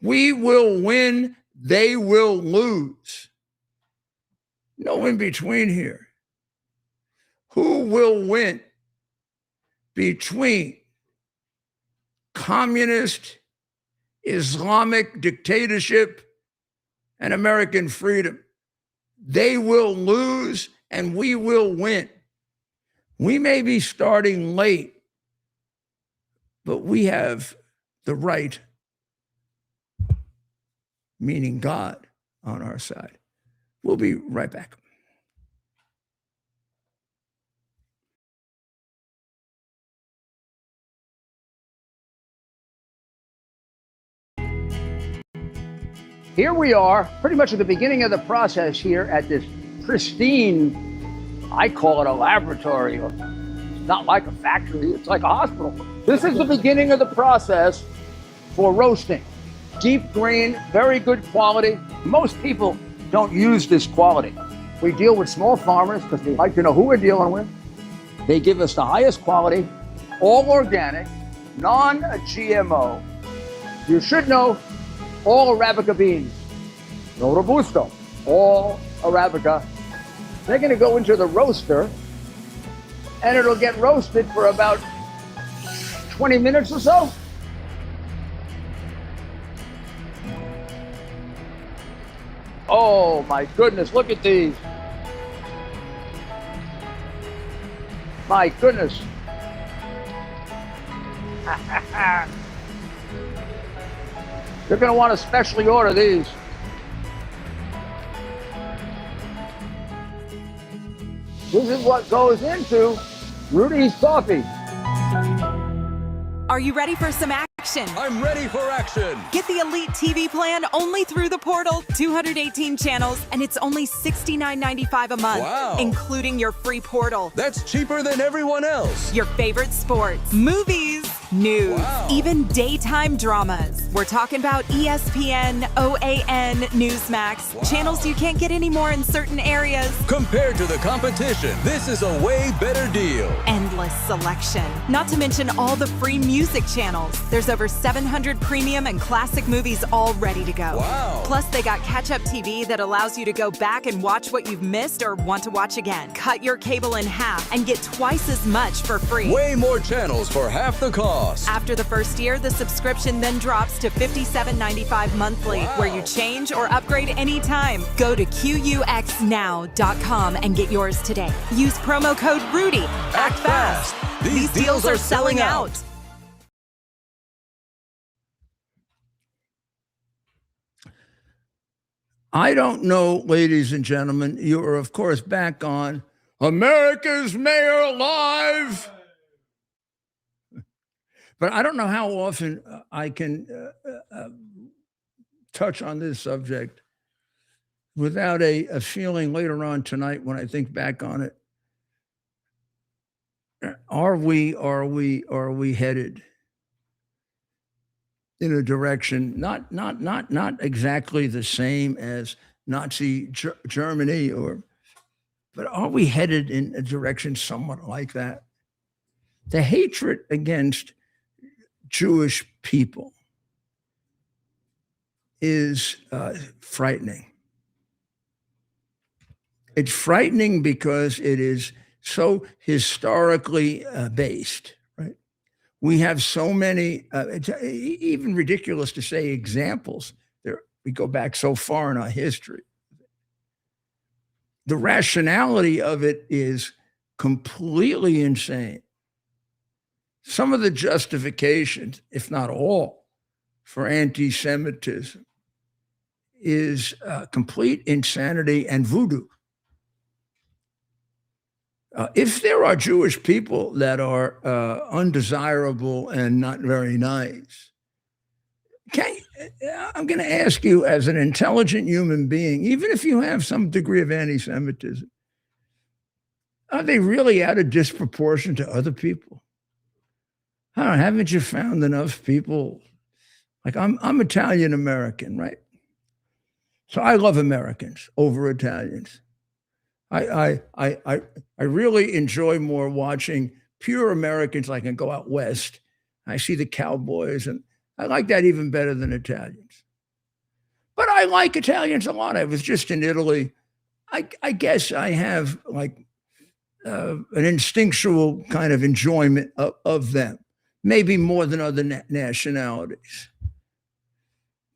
We will win, they will lose. No in between here. Who will win between communist, Islamic dictatorship, and American freedom? They will lose and we will win. We may be starting late, but we have the right, meaning God, on our side. We'll be right back. Here we are, pretty much at the beginning of the process here at this pristine, I call it a laboratory. It's not like a factory, it's like a hospital. This is the beginning of the process for roasting. Deep grain, very good quality. Most people don't use this quality. We deal with small farmers because we like to know who we're dealing with. They give us the highest quality, all organic, non-GMO. You should know all Arabica beans, no Robusto, all Arabica. They're gonna go into the roaster and it'll get roasted for about 20 minutes or so. Oh my goodness, look at these. My goodness. You're going to want to specially order these. This is what goes into Rudy's coffee. Are you ready for some action? I'm ready for action. Get the Elite TV plan only through the portal. 218 channels, and it's only $69.95 a month, Wow. including your free portal. That's cheaper than everyone else. Your favorite sports, movies, news, Wow. even daytime dramas. We're talking about ESPN, OAN, Newsmax, Wow. channels you can't get anymore in certain areas. Compared to the competition, this is a way better deal. Endless selection. Not to mention all the free music channels. There's over 700 premium and classic movies all ready to go. Wow. Plus, they got catch-up TV that allows you to go back and watch what you've missed or want to watch again. Cut your cable in half and get twice as much for free. Way more channels for half the cost. After the first year, the subscription then drops to $57.95 monthly, Wow. where you change or upgrade anytime. Go to QUXNow.com and get yours today. Use promo code RUDY. Act fast. These deals are selling out. I don't know, ladies and gentlemen, you are, of course, back on America's Mayor Live. But I don't know how often I can touch on this subject without a feeling later on tonight when I think back on it. Are we headed in a direction not exactly the same as Nazi Germany, but are we headed in a direction somewhat like that? The hatred against Jewish people is frightening. It's frightening because it is so historically based, right? We have so many, it's even ridiculous to say examples. We go back so far in our history. The rationality of it is completely insane. Some of the justifications, if not all, for anti-Semitism is complete insanity and voodoo. If there are Jewish people that are undesirable and not very nice, I'm going to ask you, as an intelligent human being, even if you have some degree of anti-Semitism, are they really out of disproportion to other people? I don't know, haven't you found enough people? Like I'm Italian American, right? So I love Americans over Italians. I really enjoy more watching pure Americans. I can go out west. I see the cowboys, and I like that even better than Italians. But I like Italians a lot. I was just in Italy. I guess I have like an instinctual kind of enjoyment of them, maybe more than other nationalities,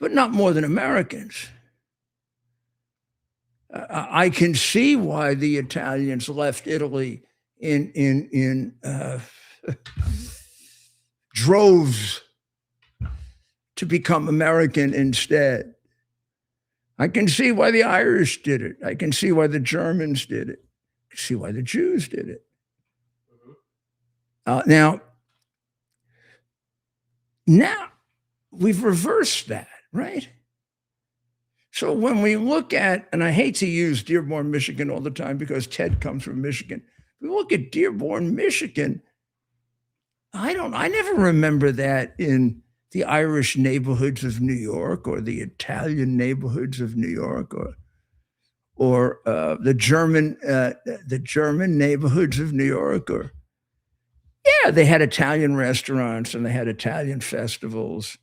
but not more than Americans. I can see why the Italians left Italy in droves to become American instead. I can see why the Irish did it. I can see why the Germans did it. I can see why the Jews did it. Now we've reversed that, right? So when we look at, and I hate to use Dearborn, Michigan all the time because Ted comes from Michigan. We look at Dearborn, Michigan. I never remember that in the Irish neighborhoods of New York or the Italian neighborhoods of New York or the German neighborhoods of New York. Or yeah, they had Italian restaurants and they had Italian festivals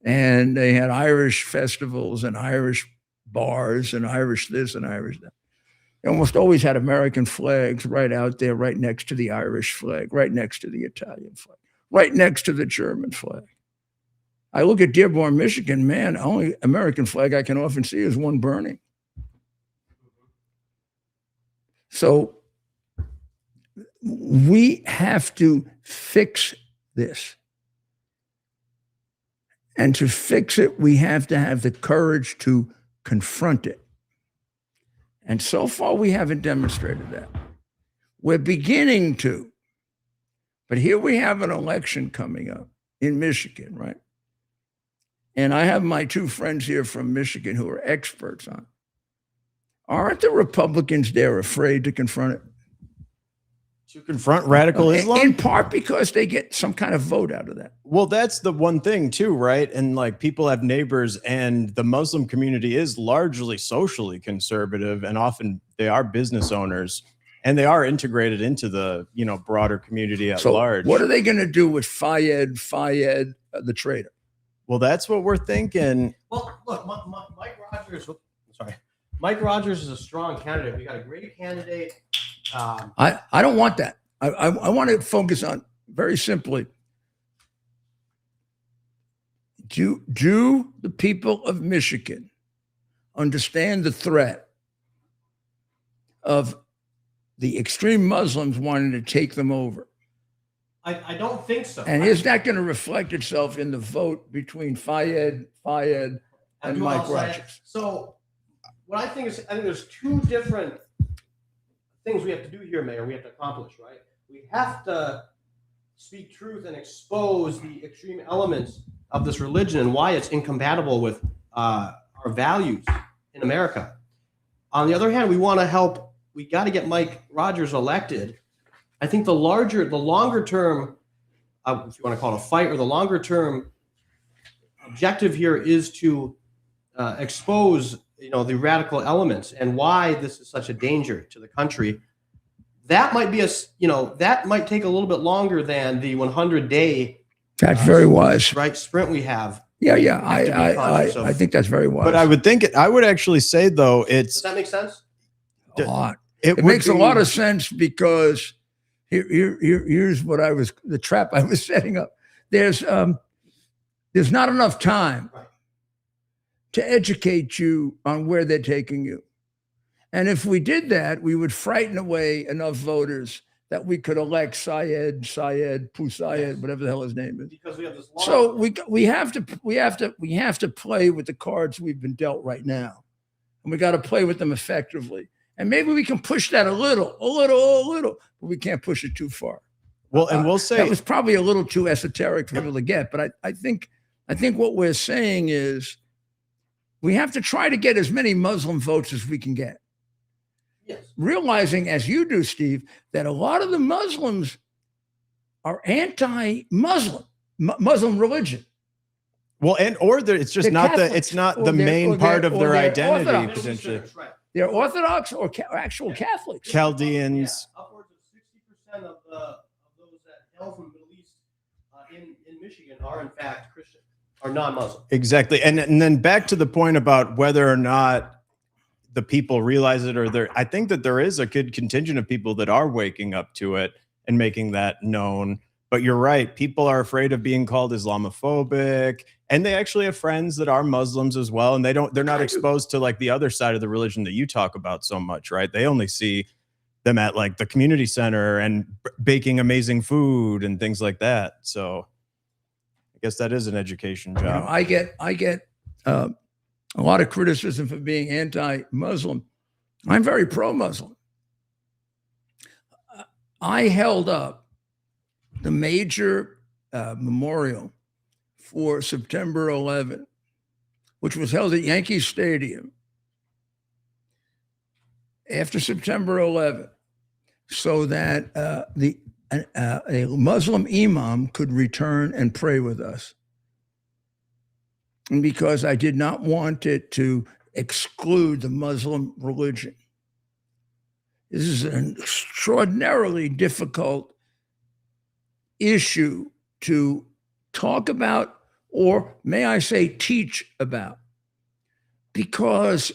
and they had Irish festivals and Irish bars and Irish this and Irish that. They almost always had American flags right out there, right next to the Irish flag, right next to the Italian flag, right next to the German flag. I look at Dearborn, Michigan, man, only American flag I can often see is one burning. So we have to fix this. And to fix it, we have to have the courage to confront it. And so far, we haven't demonstrated that. We're beginning to. But here we have an election coming up in Michigan, right? And I have my two friends here from Michigan who are experts on it. Aren't the Republicans there afraid to confront it? To confront radical Islam? In part because they get some kind of vote out of that. Well, that's the one thing too, right? And like people have neighbors, and the Muslim community is largely socially conservative, and often they are business owners, and they are integrated into the broader community at large. What are they going to do with Fayed, the traitor? Well, that's what we're thinking. Well, look, Mike Rogers is a strong candidate. We got a great candidate. I don't want that. I want to focus on, very simply, do the people of Michigan understand the threat of the extreme Muslims wanting to take them over? I don't think so. And is that going to reflect itself in the vote between Fayed and Mike Rogers? So what I think there's two different things we have to do here, Mayor. We have to accomplish, right? We have to speak truth and expose the extreme elements of this religion and why it's incompatible with our values in America. On the other hand, we want to help. We got to get Mike Rogers elected. I think the longer term, if you want to call it a fight, or the longer term objective here is to expose the radical elements and why this is such a danger to the country. That might be that might take a little bit longer than the 100-day. That's very wise. Right, sprint we have. Yeah. I think that's very wise. But I would actually say though, does that make sense? A lot. It makes a lot of sense because here's what the trap I was setting up. There's not enough time to educate you on where they're taking you. And if we did that, we would frighten away enough voters that we could elect Syed, whatever the hell his name is. Because we have this law. So we have to play with the cards we've been dealt right now. And we got to play with them effectively. And maybe we can push that a little, but we can't push it too far. Well, and we'll say that was probably a little too esoteric for people to get, but I think what we're saying is we have to try to get as many Muslim votes as we can get. Yes. Realizing, as you do, Steve, that a lot of the Muslims are anti-Muslim, Muslim religion. Well, it's just not the main part of their identity potentially. Right. They're Orthodox or actual Catholics. Chaldeans. Yeah, upwards of 60% of those that hail from the Middle East in Michigan are in fact Christian, are non-Muslim. Exactly. And then back to the point about whether or not the people realize it, I think that there is a good contingent of people that are waking up to it and making that known. But you're right. People are afraid of being called Islamophobic, and they actually have friends that are Muslims as well. And they're not exposed to like the other side of the religion that you talk about so much, right? They only see them at like the community center and baking amazing food and things like that. So I guess that is an education job. You know, I get a lot of criticism for being anti-Muslim. I'm very pro-Muslim. I held up the major memorial for September 11, which was held at Yankee Stadium after September 11, so that a Muslim imam could return and pray with us. And because I did not want it to exclude the Muslim religion. This is an extraordinarily difficult issue to talk about, or may I say teach about, because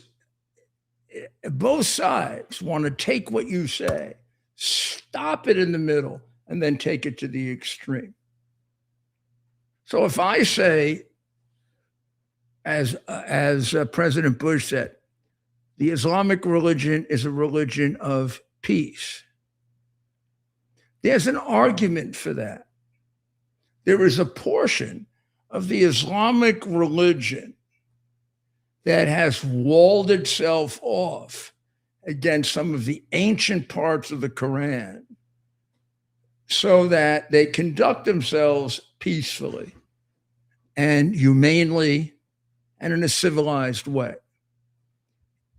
both sides want to take what you say, stop it in the middle, and then take it to the extreme. So if I say, as President Bush said, the Islamic religion is a religion of peace, there's an argument for that. There is a portion of the Islamic religion that has walled itself off against some of the ancient parts of the Quran so that they conduct themselves peacefully and humanely and in a civilized way.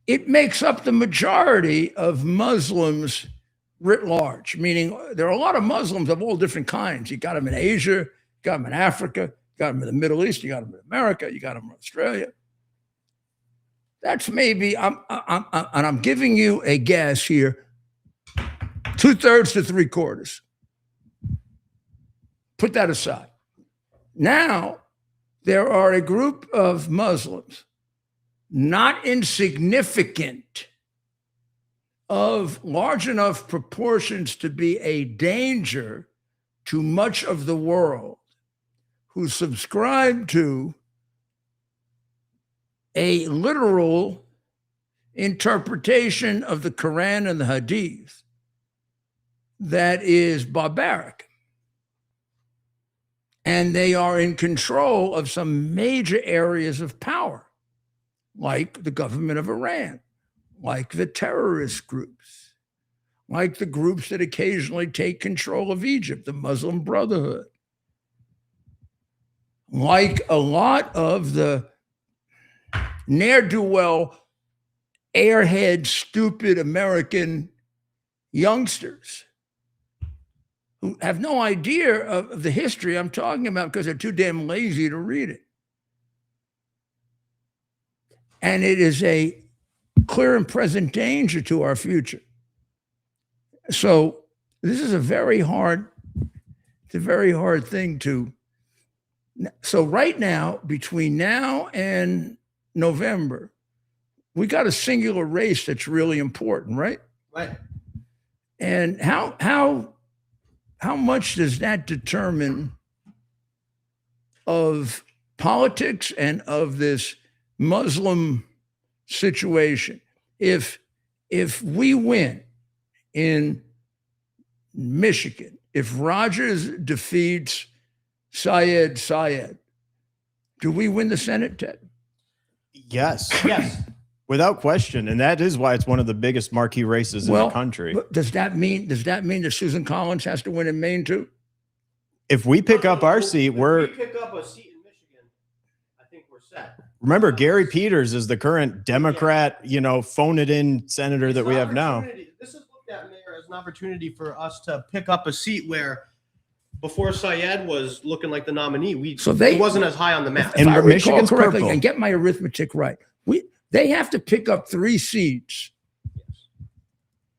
It makes up the majority of Muslims writ large, meaning there are a lot of Muslims of all different kinds. You got them in Asia, you got them in Africa, you got them in the Middle East, you got them in America, you got them in Australia. That's maybe, I'm giving you a guess here, 2/3 to 3/4. Put that aside. Now, there are a group of Muslims, not insignificant, of large enough proportions to be a danger to much of the world, who subscribe to a literal interpretation of the Quran and the Hadith that is barbaric. And they are in control of some major areas of power, like the government of Iran, like the terrorist groups, like the groups that occasionally take control of Egypt, the Muslim Brotherhood, like a lot of the ne'er-do-well, airhead, stupid American youngsters who have no idea of the history I'm talking about because they're too damn lazy to read it. And it is a clear and present danger to our future. So this is a very hard thing to. So right now, between now and November, we got a singular race that's really important, right? Right. And how much does that determine of politics and of this Muslim situation? If we win in Michigan, if Rogers defeats Syed, do we win the Senate, Ted? Yes. Yes. Without question. And that is why it's one of the biggest marquee races in the country. Does that mean that Susan Collins has to win in Maine too? If we pick up our seat, If we pick up a seat in Michigan, I think we're set. remember Gary Peters is the current Democrat, phone it in senator that we have now. This is looked at, Mayor, as an opportunity for us to pick up a seat where before Syed was looking like the nominee, he wasn't as high on the map. And if I recall Michigan's correctly, purple. and get my arithmetic right, they have to pick up 3 seats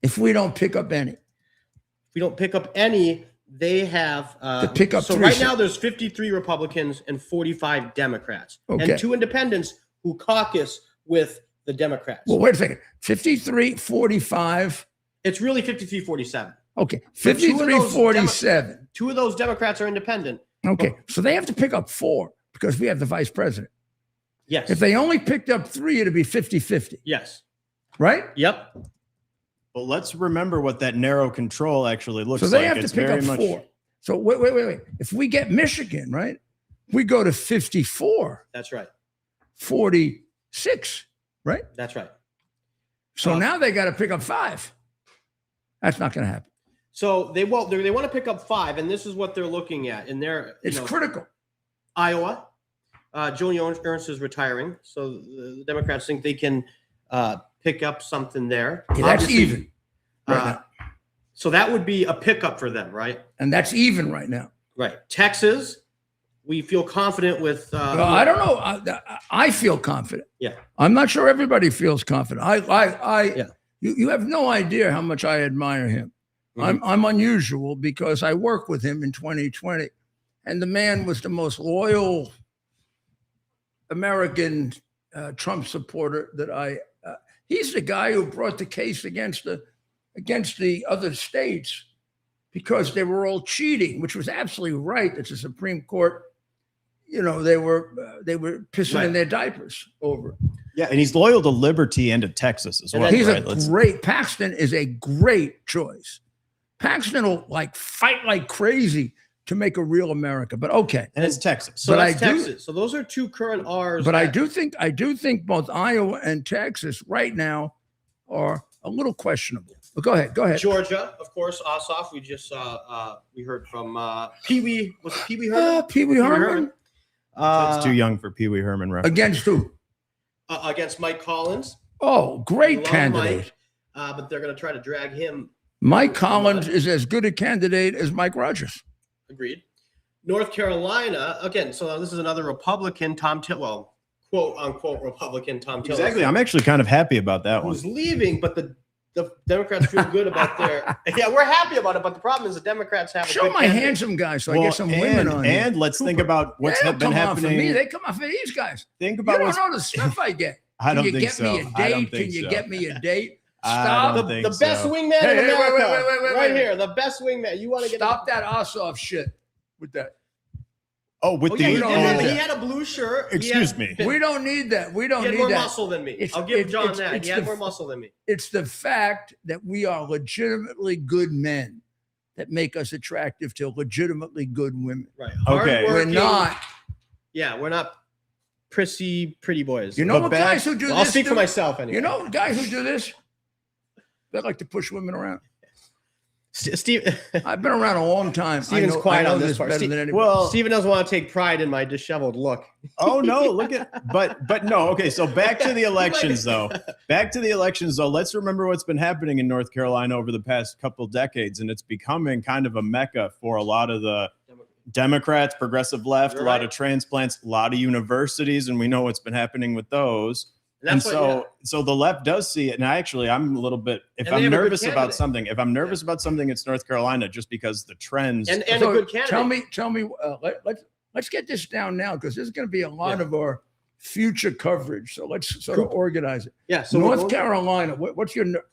if we don't pick up any. If we don't pick up any, they have To pick up so three right now there's 53 Republicans and 45 Democrats, Okay. and 2 independents who caucus with the Democrats. Well, wait a second. 53, 45. It's really 53-47. Okay. But two of 53, those 47. 2 of those Democrats are independent. Okay. So they have to pick up 4 because we have the vice president. Yes. If they only picked up 3, it'd be 50-50, Yes. right? Yep. But let's remember what that narrow control actually looks So like. they have It's to pick very up much 4. So wait. If we get Michigan, right, we go to 54, That's right. 46, right? That's right. So now they got to pick up 5. That's not going to happen. So they want to pick up 5, and this is what they're looking at. And they're It's critical. Iowa. Julian Ernst is retiring, so the Democrats think they can pick up something there. Yeah, that's Obviously, even. Right now. So that would be a pickup for them, right? And that's even right now. Right. Texas, we feel confident with. Well, I don't know. I feel confident. Yeah. I'm not sure everybody feels confident. Yeah. You have no idea how much I admire him. Mhm. I'm unusual because I worked with him in 2020, and the man was the most loyal American Trump supporter that he's the guy who brought the case against the other states because they were all cheating, which was absolutely right. That the Supreme Court, they were pissing in their diapers over it. Yeah, and he's loyal to liberty and to Texas as well. He's right? Paxton is a great choice. Paxton will fight like crazy to make a real America, but okay. And it's Texas. So But that's I do- Texas. So those are 2 current R's. But I do think both Iowa and Texas right now are a little questionable. But go ahead. Georgia, of course, Ossoff. We just we heard from Pee Wee. Was it Pee Wee Herman? Pee Wee Herman It's too young for Pee Wee Herman reference. against who? Against Mike Collins. Oh, great Love candidate. Mike, but they're going to try to drag him. Mike Collins is as good a candidate as Mike Rogers. Agreed. North Carolina, again, so this is another Republican, quote unquote Republican Tom Tillis. Exactly. I'm actually kind of happy about that one. Who's leaving, but the Democrats feel good about their. Yeah, we're happy about it, but the problem is the Democrats have. Show my handsome guy so I get some women on here. And let's think about what's They don't been come out for happening. me. They come out for these guys. Think You about don't what's know the stuff I get. I don't Can you think get so. me a I don't date? think Can you so. get me a date? I Stop. don't think the best so. wingman Hey, in hey, wait, America. wait, Right wait. here, the best wingman. You want to get Stop that Ossoff shit with that. Oh, with Oh, yeah, the don't need he that. had a blue shirt. Excuse me. We don't need that. We don't He had need more that. muscle than me. It's- I'll give it's- John it's- that. it's He had the- more muscle than me. It's the fact that we are legitimately good men that make us attractive to legitimately good women. Right. Okay. We're Hardworking- not. Yeah, we're not prissy, pretty boys. You know But what back- guys who do Well, this I'll speak do? for myself anyway. You know guys who do this? They like to push women around. Steve. I've been around a long time. Steven's I quiet know on this part. better than anybody. Well, Steven doesn't want to take pride in my disheveled look. oh no, look at but no, okay, so back to the elections though. Back to the elections though. Let's remember what's been happening in North Carolina over the past couple decades, and it's becoming kind of a mecca for a lot of the Democrats, progressive left, You're a lot right. of transplants, a lot of universities, and we know what's been happening with those. And And that's so the left does see it. And I'm a little bit, if And they I'm have a good nervous about candidate. something, it's North Carolina, just because the trends. and a So good candidate. Tell me. Let's get this down now because there's going to be a lot Yeah. of our future coverage. So let's sort of organize it. Yeah. So we're North going- Carolina.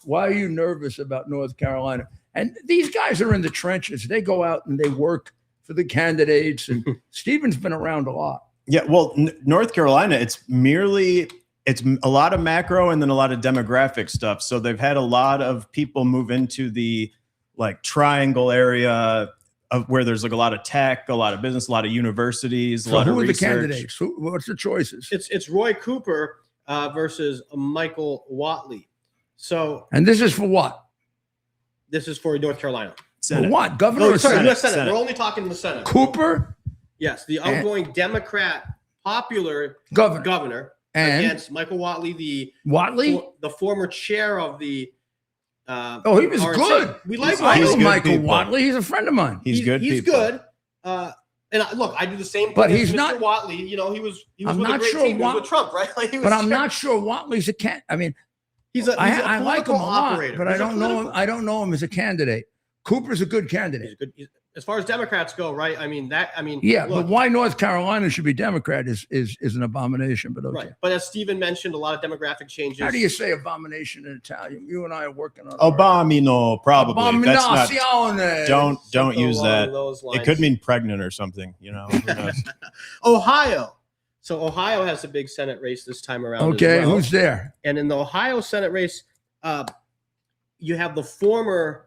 Why are you nervous about North Carolina? And these guys are in the trenches. They go out and they work for the candidates. And Stephen's been around a lot. Yeah, well, North Carolina, it's a lot of macro and then a lot of demographic stuff. So they've had a lot of people move into the triangle area of where there's a lot of tech, a lot of business, a lot of universities, a So lot who of are research. the candidates? What's the choices? It's Roy Cooper versus Michael Watley. So And this is for what? this is for North Carolina. For Senate. what? Governor No, or sorry, Senate? U.S. Senate. Senate. We're only talking the Senate. Cooper, Yes, the outgoing Democrat popular governor. governor And against Michael Watley, Watley? the former chair of the. Oh, he was RNC. good. We like I He's know good Michael people. Watley. He's a friend of mine. He's good. He's people. good. Look, I do the same thing. But as he's Mr. not- Watley. You know, he was I'm with not a great sure team. He was Wat- with Trump, right? Like, he was But I'm chair- not sure Watley's a can. I mean, He's a I like him political a lot, operator. but He's I a don't know him. political- I don't know him as a candidate. Cooper's a good He's candidate. good. as far as Democrats go, right? I mean, Yeah, look, but why North Carolina should be Democrat is an abomination. But okay. right. But as Stephen mentioned, a lot of demographic changes. How do you say abomination in Italian? You and I are working on Abomino, probably. That's not, Abominazione. don't use that. Those It could mean pregnant or something, you know. Who knows? Ohio. So Ohio has a big Senate race this time around. Okay, as well. who's there? And in the Ohio Senate race, you have the former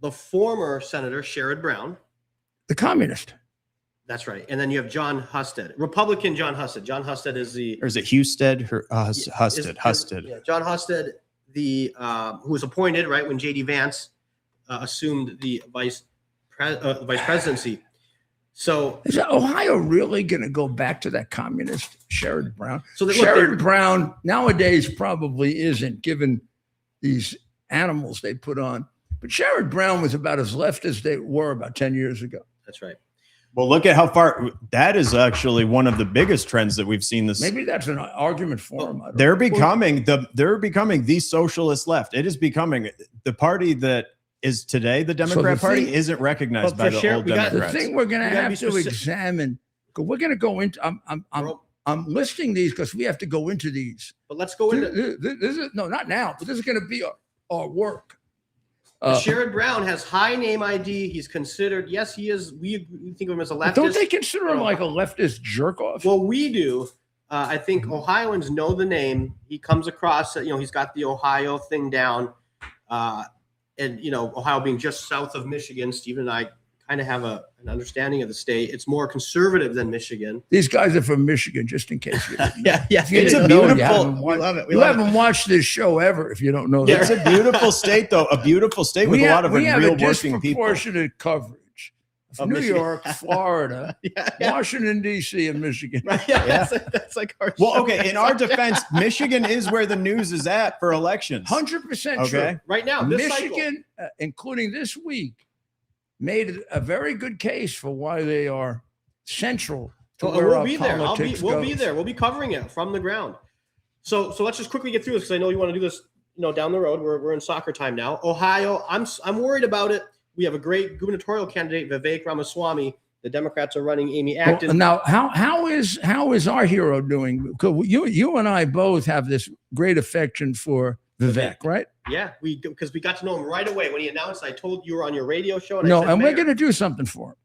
Senator Sherrod Brown, The communist. That's right. And then you have John Husted, Republican John Husted. John Husted is the, Or is it Husted? Husted. Yeah, John Husted, who was appointed right when J.D. Vance assumed the vice presidency. So is Ohio really going to go back to that communist Sherrod Brown? So Sherrod Brown nowadays probably isn't, given these animals they put on. But Sherrod Brown was about as left as they were about 10 years ago. That's right. Well, look at how far that is actually one of the biggest trends that we've seen this. Maybe that's an argument for them. They're becoming the socialist left. It is becoming the party that is today the Democrat Party isn't recognized by the old Democrats. The thing we're going to have to examine, we're going to go into, I'm listing these because we have to go into these. But let's go into this is no, not now, but this is going to be our work. Sherrod Brown has high name ID. He's considered, yes, he is. We think of him as a leftist. Don't they consider him like a leftist jerk off? Well, we do. I think Ohioans know the name. He comes across, he's got the Ohio thing down. And, Ohio being just south of Michigan, Stephen and I kind of have an understanding of the state. It's more conservative than Michigan. These guys are from Michigan, just in case you didn't know. Yeah. It's a beautiful. We love it. You haven't watched this show ever if you don't know that. It's a beautiful state, though. A beautiful state with a lot of real working people. Disproportionate coverage of New York, Florida, Washington, D.C., and Michigan. Right, that's like our Well, show. okay, in our defense, Michigan is where the news is at for elections. 100% Okay. true. Right now, this Michigan, including this week, made a very good case for why they are central to where we'll our be there. politics We'll be goes. there. We'll be covering it from the ground. So let's just quickly get through this because I know you want to do this, down the road. We're in soccer time now. Ohio, I'm worried about it. We have a great gubernatorial candidate, Vivek Ramaswamy. The Democrats are running Amy Acton. Well, now, how is our hero doing? Because you and I both have this great affection for Vivek, right? Yeah, because we got to know him right away when he announced. I told you were on your radio show. No, I said, and Mayor. we're going to do something for him.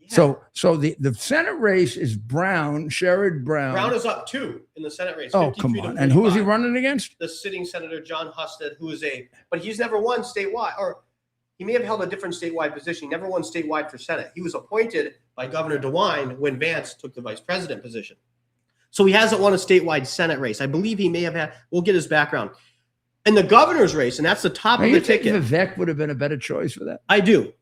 Yeah. So the Senate race is Brown, Sherrod Brown. Brown is up 2 in the Senate race. Oh, come on. And who is he running against? The sitting Senator John Husted, who is but he's never won statewide, or he may have held a different statewide position. He never won statewide for Senate. He was appointed by Governor DeWine when Vance took the vice president position. So he hasn't won a statewide Senate race. I believe he may have had, we'll get his background. In the governor's race, and that's the top of the ticket. Vivek would have been a better choice for that. I do.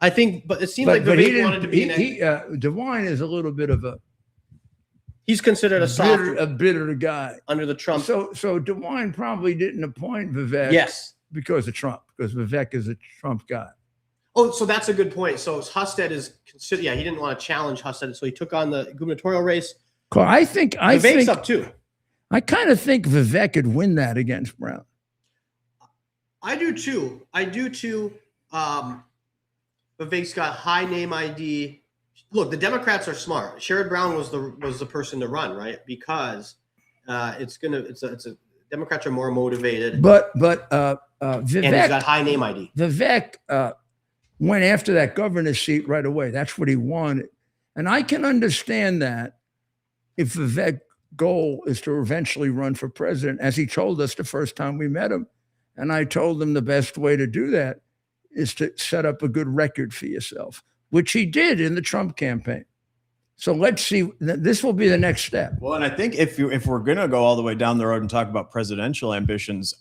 I think, but it seems like Vivek wanted to be DeWine is a little bit of he's considered a bitter guy under the Trump. So DeWine probably didn't appoint Vivek. Yes. Because of Trump, because Vivek is a Trump guy. Oh, so that's a good point. So Husted is considered, he didn't want to challenge Husted, so he took on the gubernatorial race. I think Vivek's up 2. I kind of think Vivek could win that against Brown. I do too. Vivek's got high name ID. Look, the Democrats are smart. Sherrod Brown was the person to run, right? Because Democrats are more motivated. But Vivek, and he's got high name ID. Vivek went after that governor's seat right away. That's what he wanted. And I can understand that if Vivek's goal is to eventually run for president, as he told us the first time we met him. And I told him the best way to do that is to set up a good record for yourself, which he did in the Trump campaign. So let's see. This will be the next step. Well, and I think if we're going to go all the way down the road and talk about presidential ambitions,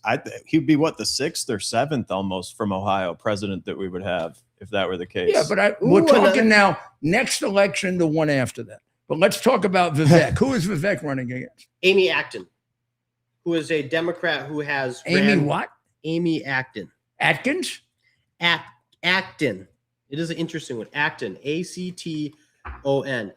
he'd be the 6th or 7th almost from Ohio president that we would have if that were the case. Yeah, but we're talking now next election, the one after that. But let's talk about Vivek. Who is Vivek running against? Amy Acton, who is a Democrat who has what? Amy Acton. Atkins? Acton. It is an interesting one. Acton. A-C-T-O-N.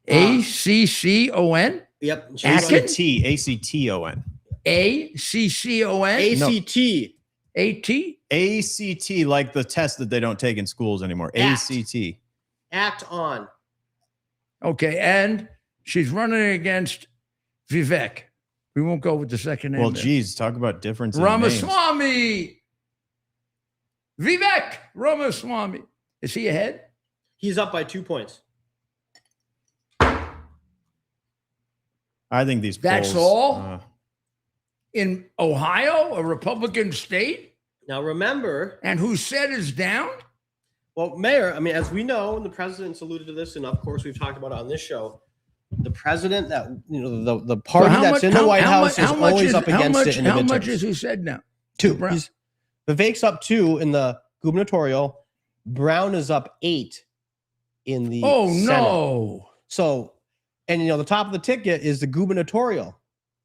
A-C-C-O-N? Yep. A-C-T-O-N. A-C-C-O-N? A-C-T. AT? ACT, like the test that they don't take in schools anymore. Act. ACT. Act on. Okay, and she's running against Vivek. We won't go with the second name. Well, there. geez, talk about difference in names. Ramaswamy. Vivek Ramaswamy. Is he ahead? He's up by 2 points. I think these That's polls, all? In Ohio, a Republican state? Now remember, And who said is down? well, Mayor, I mean, as we know, and the president's alluded to this, and of course we've talked about it on this show, the president that, the party that's in the White House is always up against it in the How much midterms. is who said now? 2. Brown? Vivek's up 2 in the gubernatorial. Brown is up 8 in the Oh, Senate. no. So, and the top of the ticket is the gubernatorial,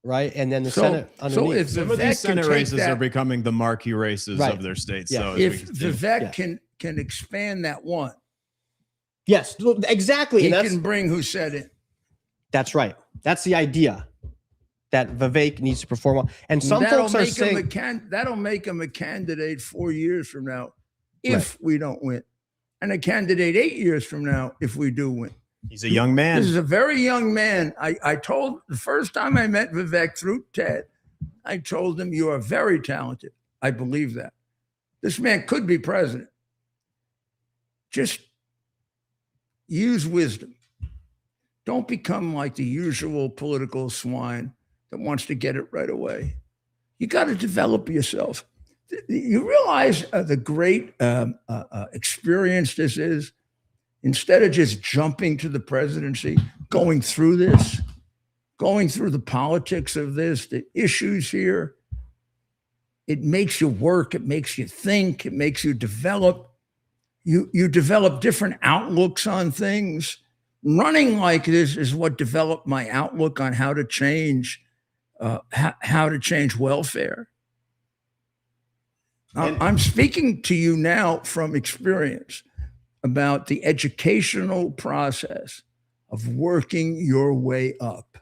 right? And then the So- Senate so underneath. if some of Vivek these can Senate take races that- are becoming the marquee races Right. of their states. Yeah. So as If we continue. Vivek Yeah. can expand that one, Yes, exactly. he And that's, can bring who said it. that's right. That's the idea, that Vivek needs to perform well. And some folks are saying, That'll make him a candidate 4 years from now if we don't win, and a candidate 8 years from now if we do win. He's a young man. This is a very young man. I told the first time I met Vivek through Ted, I told him, you are very talented. I believe that. This man could be president. Just use wisdom. Don't become like the usual political swine that wants to get it right away. You got to develop yourself. You realize the great experience this is? Instead of just jumping to the presidency, going through this, going through the politics of this, the issues here, it makes you work, it makes you think, it makes you develop. You develop different outlooks on things. Running like this is what developed my outlook on how to change welfare. I'm speaking to you now from experience about the educational process of working your way up.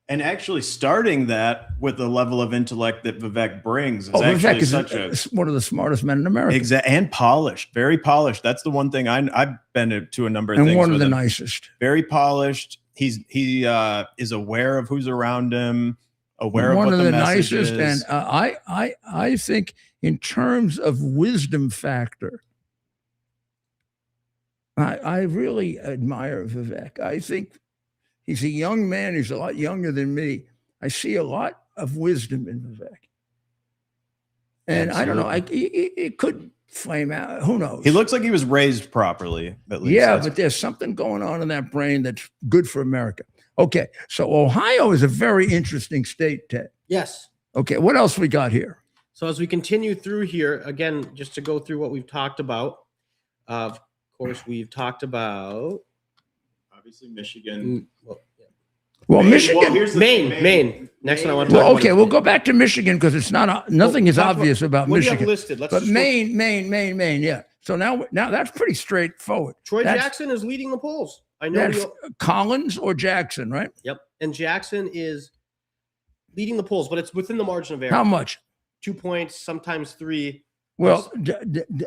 And actually starting that with the level of intellect that Vivek brings is Vivek actually is one of the smartest men in America. And polished, very polished. That's the one thing I've been to a number of things. And one of with the him. nicest. Very polished. He is aware of who's around him, aware of One what of the the message nicest. is. And I think in terms of wisdom factor, I really admire Vivek. I think he's a young man. He's a lot younger than me. I see a lot of wisdom in Vivek. And I don't know, it could flame out. Who knows? He looks like he was raised properly, at least. Yeah, but there's something going on in that brain that's good for America. Okay, so Ohio is a very interesting state, Ted. yes. Okay, what else we got here? So as we continue through here, again, just to go through what we've talked about, of course, we've talked about obviously Michigan. Well, Michigan. Maine. Next one I want to talk Well, about. okay, we'll go back to Michigan because it's not nothing is Talk about- obvious about what do you have Michigan. listed? Let's But just go- Maine, yeah. So now that's pretty straightforward. Troy That's- Jackson is leading the polls. I know. That's Collins or Jackson, right? Yep. And Jackson is leading the polls, but it's within the margin of error. How much? 2 points, sometimes 3 Well,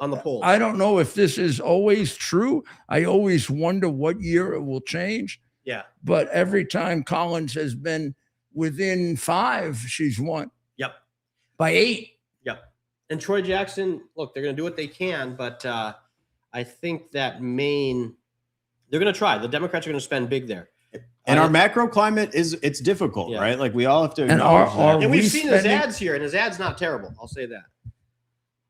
on the polls. I don't know if this is always true. I always wonder what year it will change. Yeah. But every time Collins has been within 5, she's won Yep. by 8. Yep. And Troy Jackson, look, they're going to do what they can, but I think that Maine, they're going to try. The Democrats are going to spend big there. And our macro climate it's difficult, Yeah. right? Like we all have to And acknowledge our that. And we've seen his spending- ads here, and his ad's not terrible. I'll say that.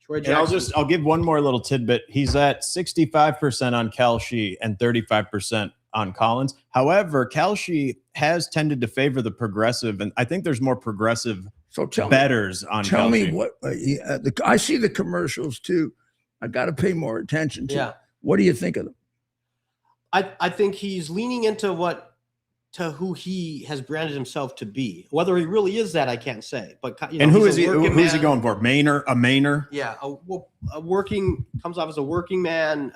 Troy And Jackson. I'll give one more little tidbit. He's at 65% on Kelshi and 35% on Collins. However, Kelshi has tended to favor the progressive, and I think there's more progressive So tell betters on Tell me Kelshi. what I see the commercials too. I got to pay more attention to. Yeah. What do you think of them? I think he's leaning into who he has branded himself to be. Whether he really is that, I can't say. But And who he's is a he? working Who's he man. going for? A Mainer? Yeah, a working comes off as a working man.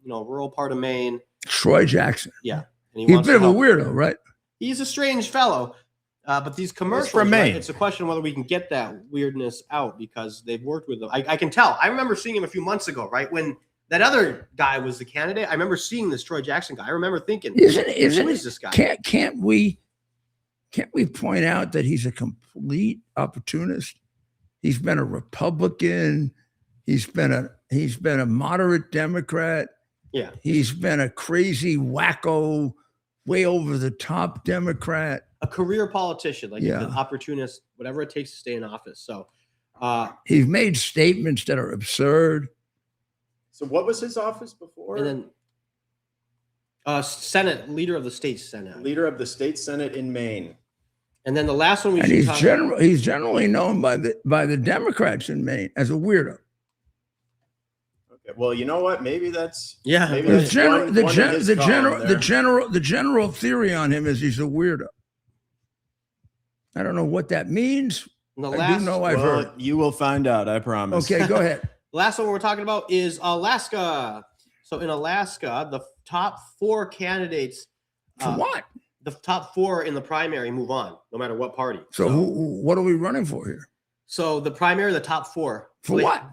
Rural part of Maine. Troy Jackson. Yeah, and He's a wants bit to of a help. weirdo, right? He's a strange fellow. But these commercials, from right, Maine. it's a question whether we can get that weirdness out because they've worked with them. I can tell. I remember seeing him a few months ago, right? When that other guy was the candidate. I remember seeing this Troy Jackson guy. I remember thinking, who is this guy? Can't we point out that he's a complete opportunist? He's been a Republican. He's been a moderate Democrat. Yeah. He's been a crazy wacko, way over the top Democrat. A career politician, like Yeah. an opportunist, whatever it takes to stay in office. So He's made statements that are absurd. So what was his office before? and then Senate, leader of the state Senate. Leader of the state Senate in Maine. And then the last one we And should he's talk about. he's generally known by the Democrats in Maine as a weirdo. Okay. Well, you know what? Maybe that's Yeah. Maybe The that's general, one the, in gen, his the, column general, there. the general theory on him is he's a weirdo. I don't know what that means. And the I last, do know I've Well, heard. you will find out. I promise. Okay, go ahead. last one we're talking about is Alaska. So in Alaska, the top 4 candidates, For what? the top 4 in the primary move on, no matter what party. So what are we running for here? So the primary, the top 4. For what?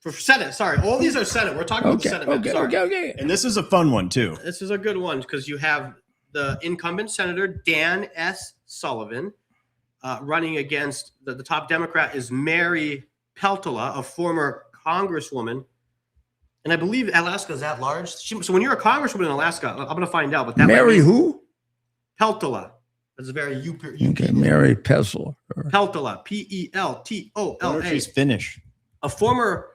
For Senate. Sorry, all these are Senate. We're talking about the Senate. map. Sorry. Okay. And this is a fun one too. This is a good one because you have the incumbent Senator Dan S. Sullivan running against the top Democrat is Mary Peltola, a former congresswoman. And I believe Alaska is at large. So when you're a congresswoman in Alaska, I'm going to find out. But that Mary who? Peltola. That's a very Okay, Mary Pessler. Peltola. I wonder if Peltola. she's Finnish. A former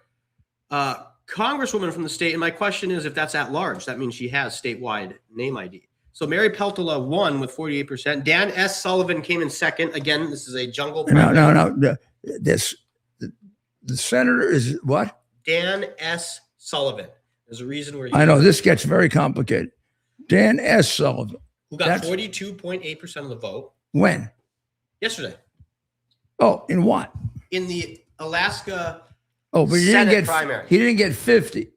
congresswoman from the state. And my question is if that's at large, that means she has statewide name ID. So Mary Peltola won with 48%. Dan S. Sullivan came in second. Again, this is a jungle. No. The senator is what? Dan S. Sullivan. There's a reason where I know this gets very complicated. Dan S. Sullivan. who got That's- 42.8% of the vote When? yesterday Oh, in what? in the Alaska. Oh, but Senate primary. he didn't get 50.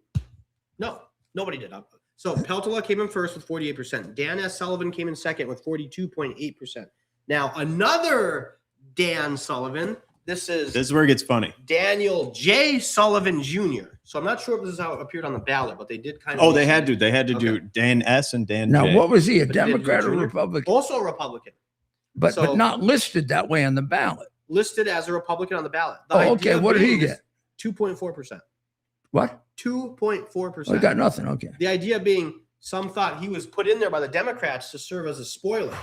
No, nobody did. So Peltola came in first with 48%. Dan S. Sullivan came in second with 42.8%. Now, another Dan Sullivan, this is where it gets funny. Daniel J. Sullivan Jr. So I'm not sure if this is how it appered on the ballot, but they did kind of. Oh, they had to. They had to do Okay. Dan S. and Dan Now, J. what was he, a But he didn't do Democrat or junior. Republican? Also a Republican, But so- not listed that way on the ballot. listed as a Republican on the ballot. The Oh, okay. idea What did he being is get? 2.4%. What? 2.4%. Oh, he got nothing. Okay. The idea being some thought he was put in there by the Democrats to serve as a spoiler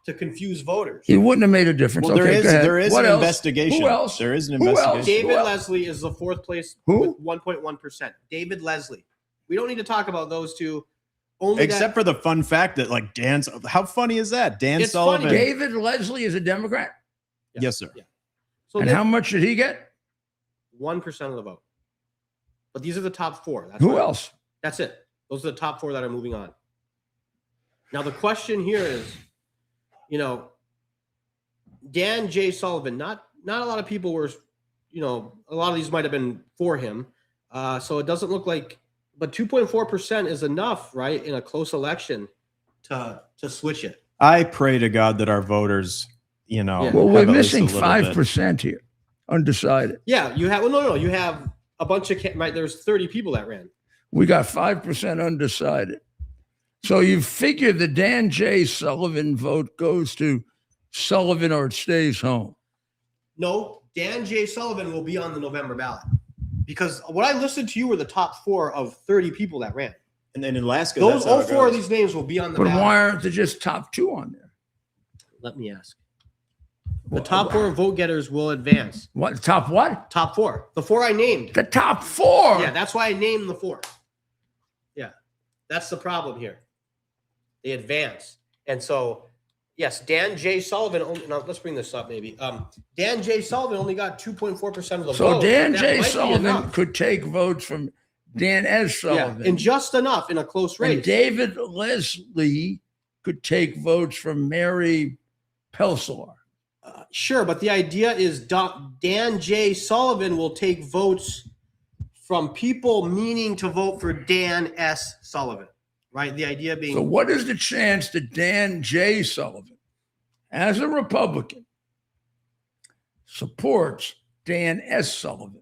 to confuse voters. He wouldn't have made a difference. Well, okay, go ahead. there is What an else? investigation. Who else? There is an Who else? investigation. David Who else? Leslie is the fourth place Who? with 1.1%. David Leslie. We don't need to talk about those two. Only Except for the fun fact that like Dan's, how funny is that? Dan It's Sullivan. funny. David Leslie is a Democrat. Yes, sir. Yeah. So And how much did he get? 1% of the vote. But these are the top 4. That's Who why- else? That's it. Those are the top 4 that are moving on. Now the question here is, Dan J. Sullivan. Not a lot of people were, a lot of these might have been for him. So it doesn't look like, but 2.4% is enough, right, in a close election to switch it. I pray to God that our voters, Yeah. Well, have we're at least a missing little 5% here, undecided. Yeah, you have. Well, no. You have a bunch of right. There's 30 people that ran. We got 5% undecided. So you figure the Dan J. Sullivan vote goes to Sullivan or it stays home. No, Dan J. Sullivan will be on the November ballot because what I listed to you were the top 4 of 30 people that ran. And then in Alaska, Those that's how all it 4 of goes. these names will be on the But ballot. why aren't there just top 2 on there? Let me ask. The top 4 vote getters will advance. What? Top what? Top 4. The 4 I named. The top 4. Yeah, that's why I named the 4. Yeah, that's the problem here. They advance. And so, yes, Dan J. Sullivan, now let's bring this up maybe. Dan J. Sullivan only got 2.4% of the So vote. Dan That J. might be Sullivan enough. could take votes from Dan S. Sullivan. Yeah, and just enough in a close race. And David Leslie could take votes from Mary Pelsoar. Sure, but the idea is Dan J. Sullivan will take votes from people meaning to vote for Dan S. Sullivan, right? The idea being So what is the chance that Dan J. Sullivan, as a Republican, supports Dan S. Sullivan.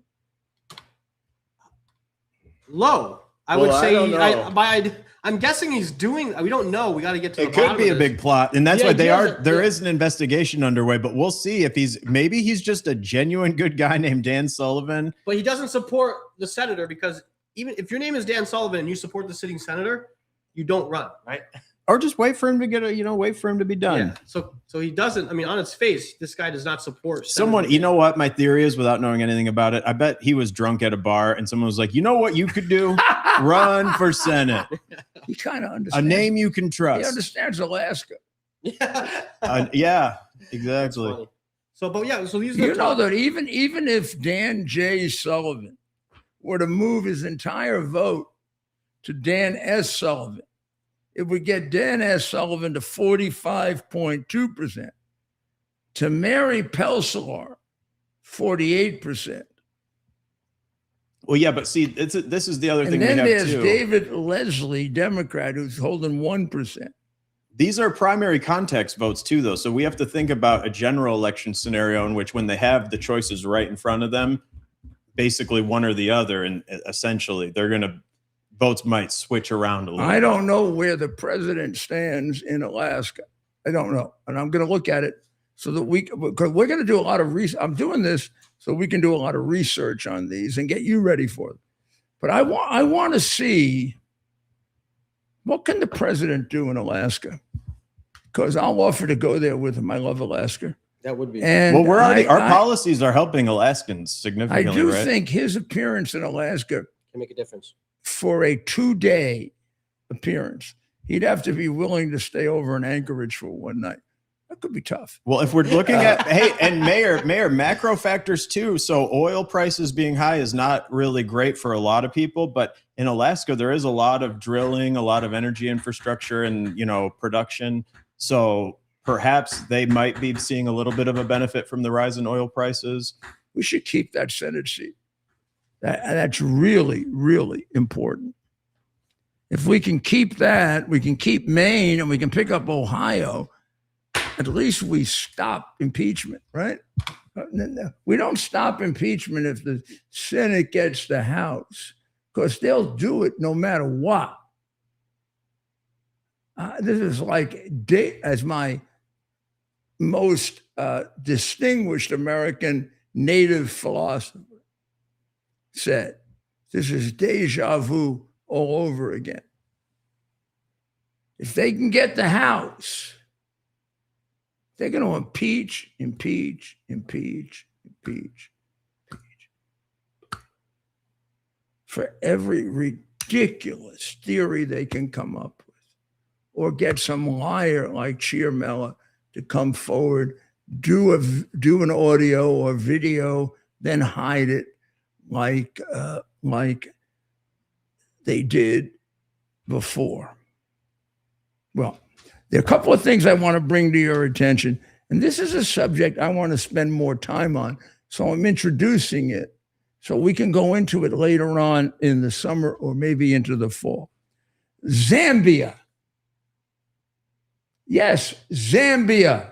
Low. I Well, would I say. don't know. I'm guessing he's doing. We don't know. We got to get to. It could be a big plot, and that's The why they idea are. is- There yeah. is an investigation underway, but we'll see if maybe he's just a genuine good guy named Dan Sullivan. But he doesn't support the senator because even if your name is Dan Sullivan and you support the sitting senator, you don't run, right? Or just wait for him to wait for him to be done. Yeah. So he doesn't. I mean, on its face, this guy does not support Someone, Senator. you know what? My theory is, without knowing anything about it, I bet he was drunk at a bar and someone was like, you know what you could do? Run for Senate. He kind of A understands. name you can He trust. understands Alaska. Yeah, exactly. Funny. So these are You know that even if Dan J. Sullivan were to move his entire vote to Dan S. Sullivan, it would get Dan S. Sullivan to 45.2%, to Mary Pelsalar, 48%. Well, yeah, but see, this is the other thing And we then have there's too. David Leslie, Democrat, who's holding 1%. These are primary context votes too, though. So we have to think about a general election scenario in which, when they have the choices right in front of them, basically one or the other, and essentially votes might switch around a little. I don't know where the president stands in Alaska. I don't know. And I'm going to look at it so that because we're going to do a lot of research. I'm doing this so we can do a lot of research on these and get you ready for it. But I want to see, what can the president do in Alaska? Because I'll offer to go there with him. I love Alaska. that would be. And Well, our I- policies are helping Alaskans I significantly, do right? think his appearance in Alaska Can make a difference. for a 2-day appearance, he'd have to be willing to stay over in Anchorage for one night. That could be tough. Well, if we're looking at Mayor, macro factors too. So oil prices being high is not really great for a lot of people, but in Alaska there is a lot of drilling, a lot of energy infrastructure, and production. So perhaps they might be seeing a little bit of a benefit from the rise in oil prices. We should keep that Senate seat. That's really, really important. If we can keep that, we can keep Maine and we can pick up Ohio. At least we stop impeachment, right? We don't stop impeachment if the Senate gets the House, because they'll do it no matter what. This is like, as my most distinguished American native philosopher said, this is deja vu all over again. If they can get the House, they're going to impeach. For every ridiculous theory they can come up with, or get some liar like Chiarmella to come forward, do an audio or video, then hide it like they did before. Well, there are a couple of things I want to bring to your attention, and this is a subject I want to spend more time on, so I'm introducing it so we can go into it later on in the summer or maybe into the fall. Zambia. Yes, Zambia.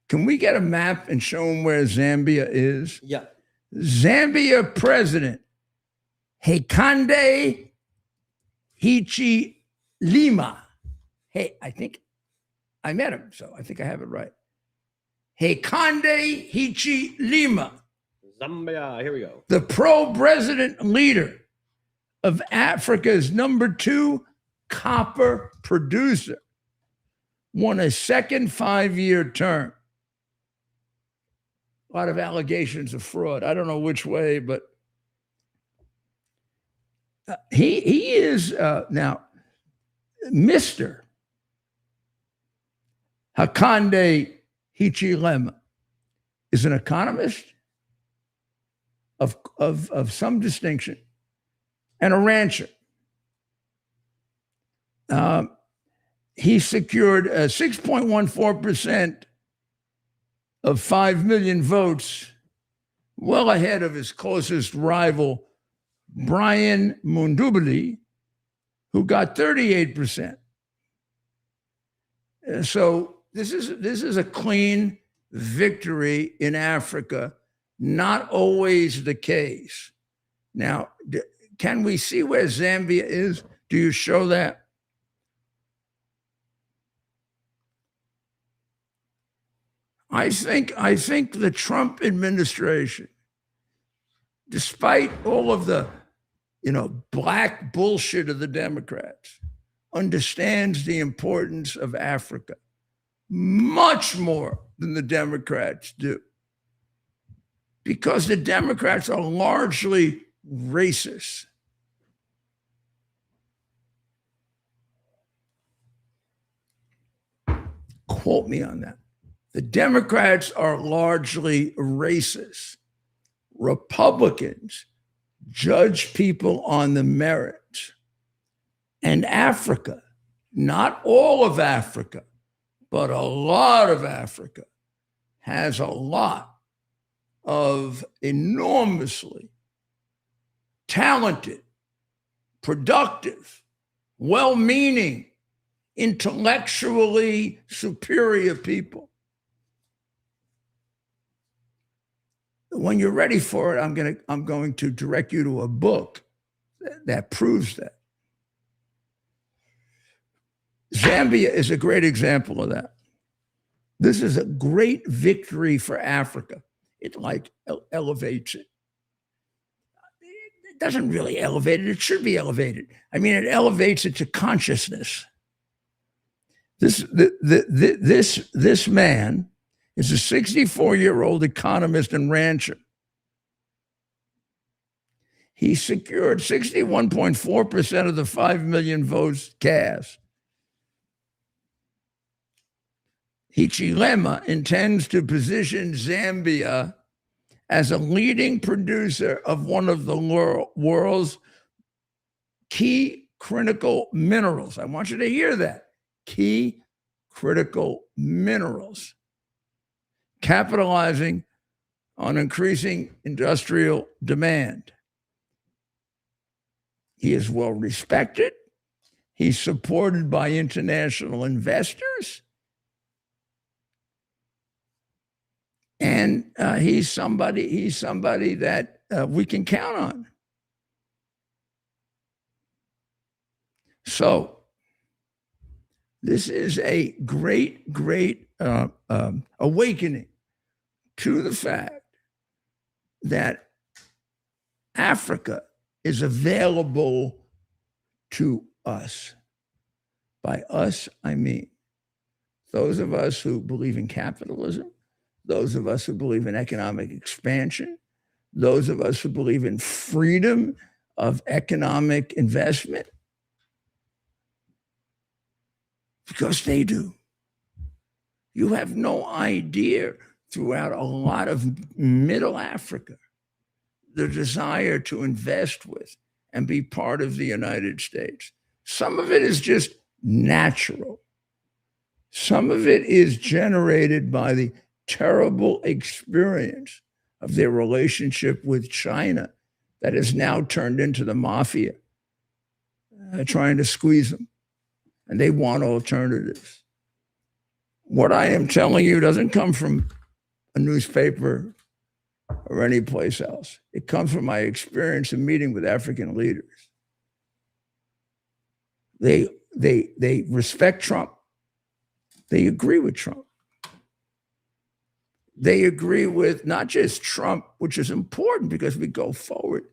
Can we get a map and show them where Zambia is? Yeah. Zambia President Hakainde Hichilema. Hey, I think I met him, so I think I have it right. Hakainde Hichilema, Zambia. Here we go. the pro-president leader of Africa's #2 copper producer, won a second 5-year term. A lot of allegations of fraud. I don't know which way, but he is now Mr. Hakainde Hichilema is an economist of some distinction and a rancher. He secured 6.14% of 5 million votes, well ahead of his closest rival, Brian Mundubili, who got 38%. So this is a clean victory in Africa. Not always the case. Now, can we see where Zambia is? Do you show that? I think the Trump administration, despite all of the, black bullshit of the Democrats, understands the importance of Africa much more than the Democrats do. Because the Democrats are largely racist. Quote me on that. The Democrats are largely racist. Republicans judge people on the merits. And Africa, not all of Africa, but a lot of Africa, has a lot of enormously talented, productive, well-meaning, intellectually superior people. When you're ready for it, I'm going to direct you to a book that proves that. Zambia is a great example of that. This is a great victory for Africa. It elevates it. It doesn't really elevate it. It should be elevated. I mean, it elevates it to consciousness. This man is a 64-year-old economist and rancher. He secured 61.4% of the 5 million votes cast. Hichilema intends to position Zambia as a leading producer of one of the world's key critical minerals. I want you to hear that. Key critical minerals, capitalizing on increasing industrial demand. He is well respected. He's supported by international investors. And he's somebody that we can count on. So this is a great awakening to the fact that Africa is available to us. By us, I mean those of us who believe in capitalism, those of us who believe in economic expansion, those of us who believe in freedom of economic investment, because they do. You have no idea throughout a lot of middle Africa, the desire to invest with and be part of the United States. Some of it is just natural. Some of it is generated by the terrible experience of their relationship with China that has now turned into the mafia, trying to squeeze them. And they want alternatives. What I am telling you doesn't come from a newspaper or any place else. It comes from my experience in meeting with African leaders. They respect Trump. They agree with Trump. They agree with not just Trump, which is important because we go forward.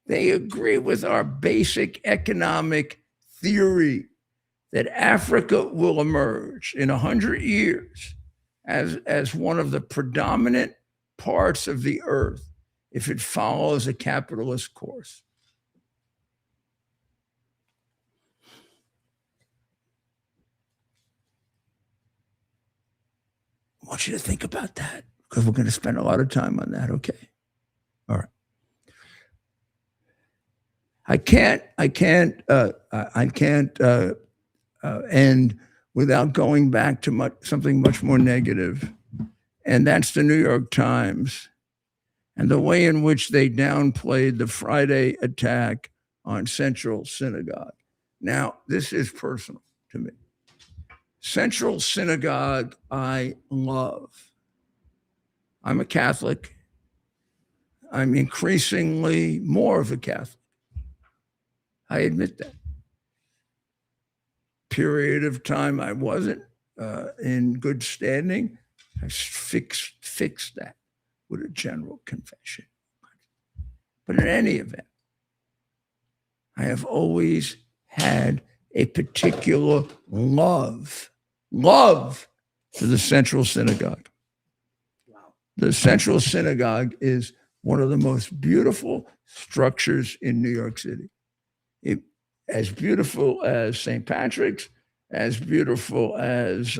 They agree with our basic economic theory that Africa will emerge in 100 years as one of the predominant parts of the earth if it follows a capitalist course. I want you to think about that because we're going to spend a lot of time on that. Okay. All right. I can't end without going back to something much more negative, and that's the New York Times and the way in which they downplayed the Friday attack on Central Synagogue. Now, this is personal to me. Central Synagogue, I love. I'm a Catholic. I'm increasingly more of a Catholic. I admit that. Period of time I wasn't in good standing, I fixed that with a general confession. But in any event, I have always had a particular love for the Central Synagogue. The Central Synagogue is one of the most beautiful structures in New York City. As beautiful as St. Patrick's, as beautiful as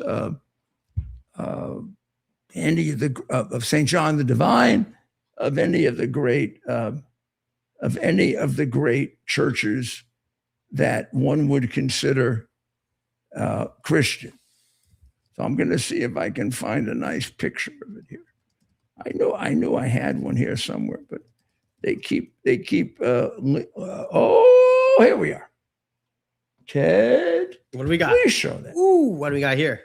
any of the of St. John the Divine, of any of the great churches that one would consider Christian. So I'm going to see if I can find a nice picture of it here. I knew I had one here somewhere, but they keep. Oh, here we are. Ted, What do we got? please show that. Ooh, what do we got here?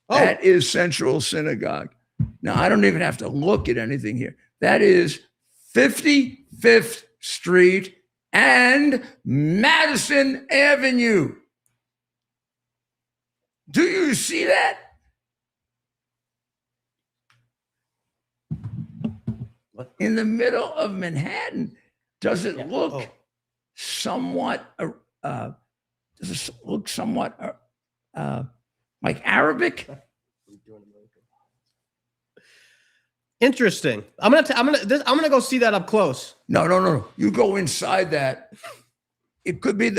Oh, That is Central Synagogue. Now, I don't even have to look at anything here. That is 55th Street and Madison Avenue. Do you see that? What? In the middle of Manhattan. Does it Yeah. look Oh. somewhat like Arabic? Interesting. I'm gonna go see that up close. No. You go inside that. It could be.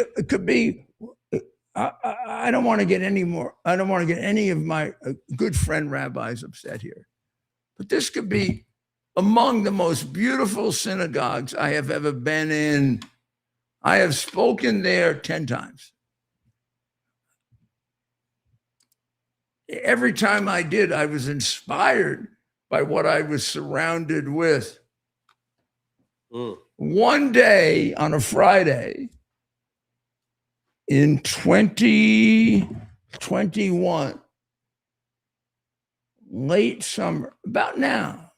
I don't want to get any more. I don't want to get any of my good friend rabbis upset here, but this could be among the most beautiful synagogues I have ever been in. I have spoken there 10 times. Every time I did, I was inspired by what I was surrounded with. One day on a Friday in 2021, late summer, about now,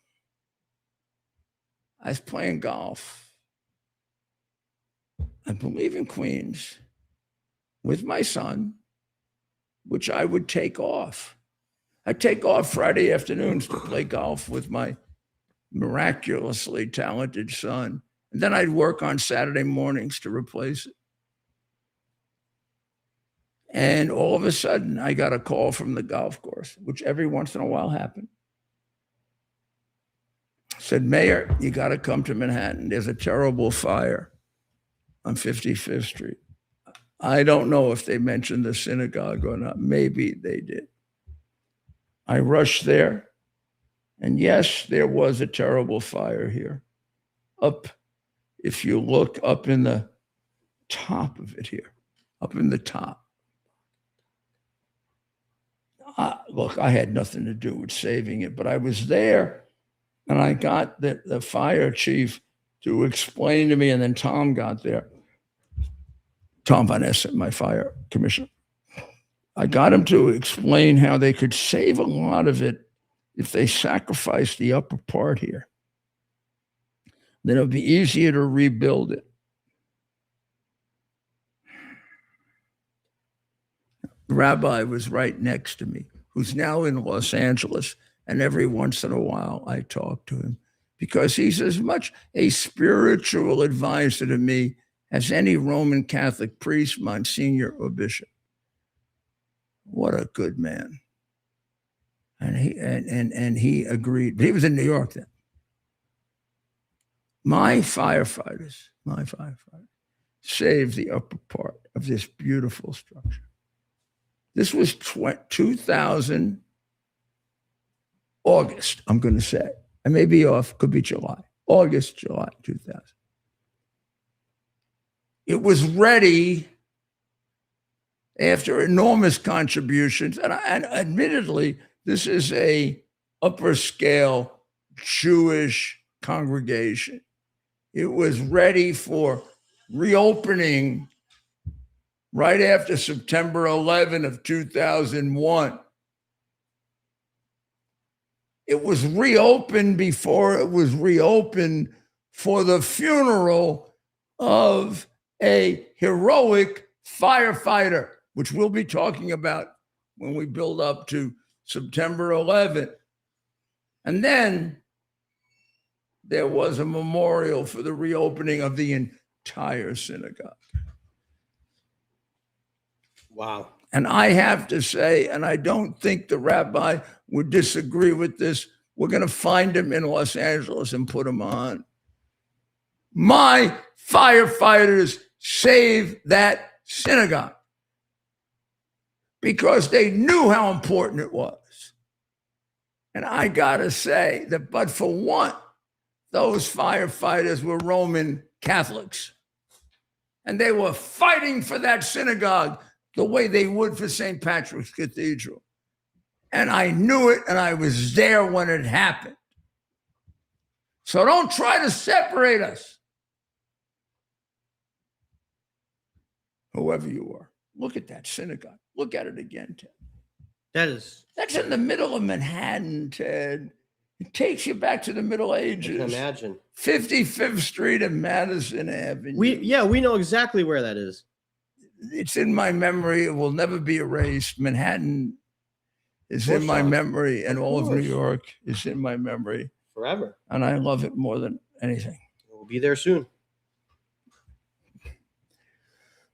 I was playing golf, I believe in Queens, with my son, which I would take off. I'd take off Friday afternoons to play golf with my miraculously talented son. And then I'd work on Saturday mornings to replace it. And all of a sudden, I got a call from the golf course, which every once in a while happened. Said, Mayor, you got to come to Manhattan. There's a terrible fire on 55th Street. I don't know if they mentioned the synagogue or not. Maybe they did. I rushed there. And yes, there was a terrible fire here. If you look up in the top of it here, up in the top. Look, I had nothing to do with saving it, but I was there and I got the fire chief to explain to me, and then Tom got there. Tom Van Essen, my fire commissioner. I got him to explain how they could save a lot of it if they sacrificed the upper part here. Then it would be easier to rebuild it. The rabbi was right next to me, who's now in Los Angeles, and every once in a while I talk to him because he's as much a spiritual advisor to me as any Roman Catholic priest, Monsignor, or bishop. What a good man. And he agreed. But he was in New York then. My firefighters saved the upper part of this beautiful structure. This was 2000 August, I'm going to say. I may be off, could be July. August, July 2000. It was ready after enormous contributions. And admittedly, this is a upper scale Jewish congregation. It was ready for reopening right after September 11 of 2001. it was reopened before it was reopened for the funeral of a heroic firefighter, which we'll be talking about when we build up to September 11th. And then there was a memorial for the reopening of the entire synagogue. Wow. And I have to say, and I don't think the rabbi would disagree with this, we're going to find him in Los Angeles and put him on. My firefighters saved that synagogue because they knew how important it was. And I got to say that, but for one, those firefighters were Roman Catholics. And they were fighting for that synagogue the way they would for St. Patrick's Cathedral. And I knew it, and I was there when it happened. So don't try to separate us. Whoever you are, look at that synagogue. Look at it again, Ted. That's in the middle of Manhattan, Ted. It takes you back to the Middle Ages. I can imagine. 55th Street and Madison Avenue. We know exactly where that is. It's in my memory. It will never be erased. Manhattan is in my memory, and all of New York is in my memory. Forever. And I love it more than anything. We'll be there soon.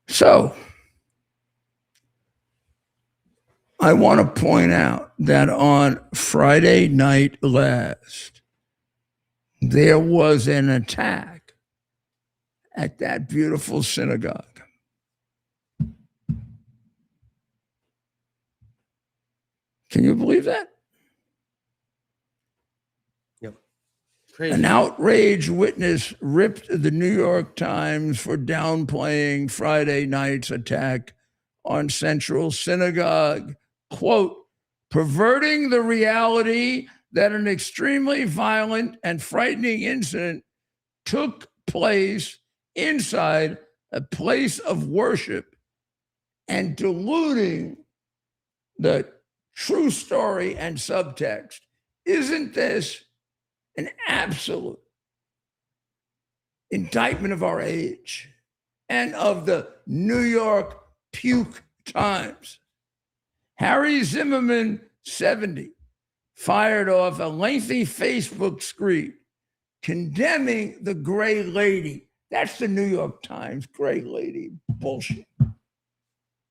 So I want to point out that on Friday night last, there was an attack at that beautiful synagogue. Can you believe that? Yep. Crazy. An outraged witness ripped the New York Times for downplaying Friday night's attack on Central Synagogue, quote, perverting the reality that an extremely violent and frightening incident took place inside a place of worship and diluting the true story and subtext. Isn't this an absolute indictment of our age and of the New York puke times? Harry Zimmerman, 70, fired off a lengthy Facebook screed condemning the gray lady. That's the New York Times, gray lady bullshit.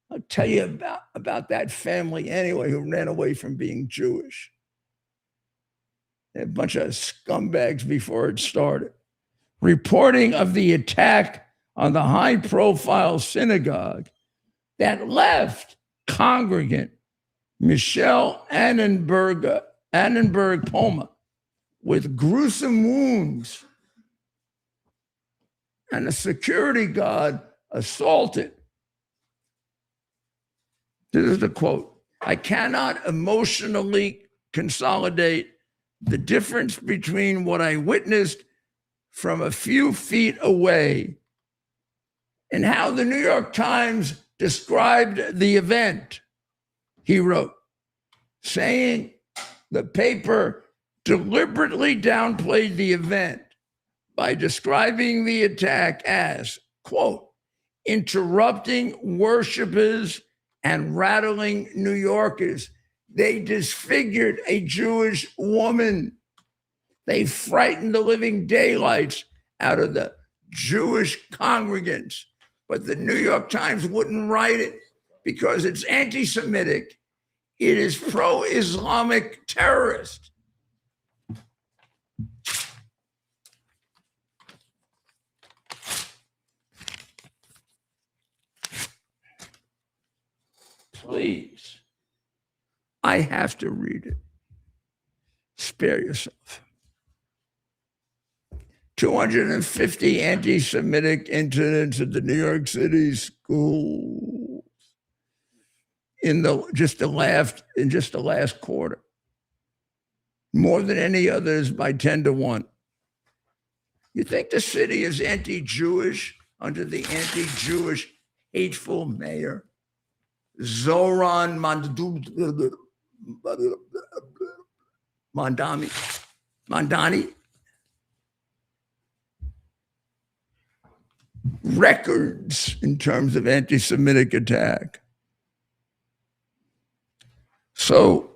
I'll tell you about that family anyway who ran away from being Jewish. They're a bunch of scumbags before it started. Reporting of the attack on the high-profile synagogue that left congregant Michelle Annenberg Poma with gruesome wounds and a security guard assaulted. This is the quote. I cannot emotionally consolidate the difference between what I witnessed from a few feet away and how the New York Times described the event, he wrote, saying the paper deliberately downplayed the event by describing the attack as, quote, interrupting worshipers and rattling New Yorkers. They disfigured a Jewish woman. They frightened the living daylights out of the Jewish congregants. But the New York Times wouldn't write it because it's anti-Semitic. It is pro-Islamic terrorist. Please, I have to read it. Spare yourself. 250 anti-Semitic incidents at the New York City schools in just the last quarter, more than any others by 10-1. You think the city is anti-Jewish under the anti-Jewish hateful mayor Zoran Mandub? Mondani, records in terms of anti-Semitic attack. So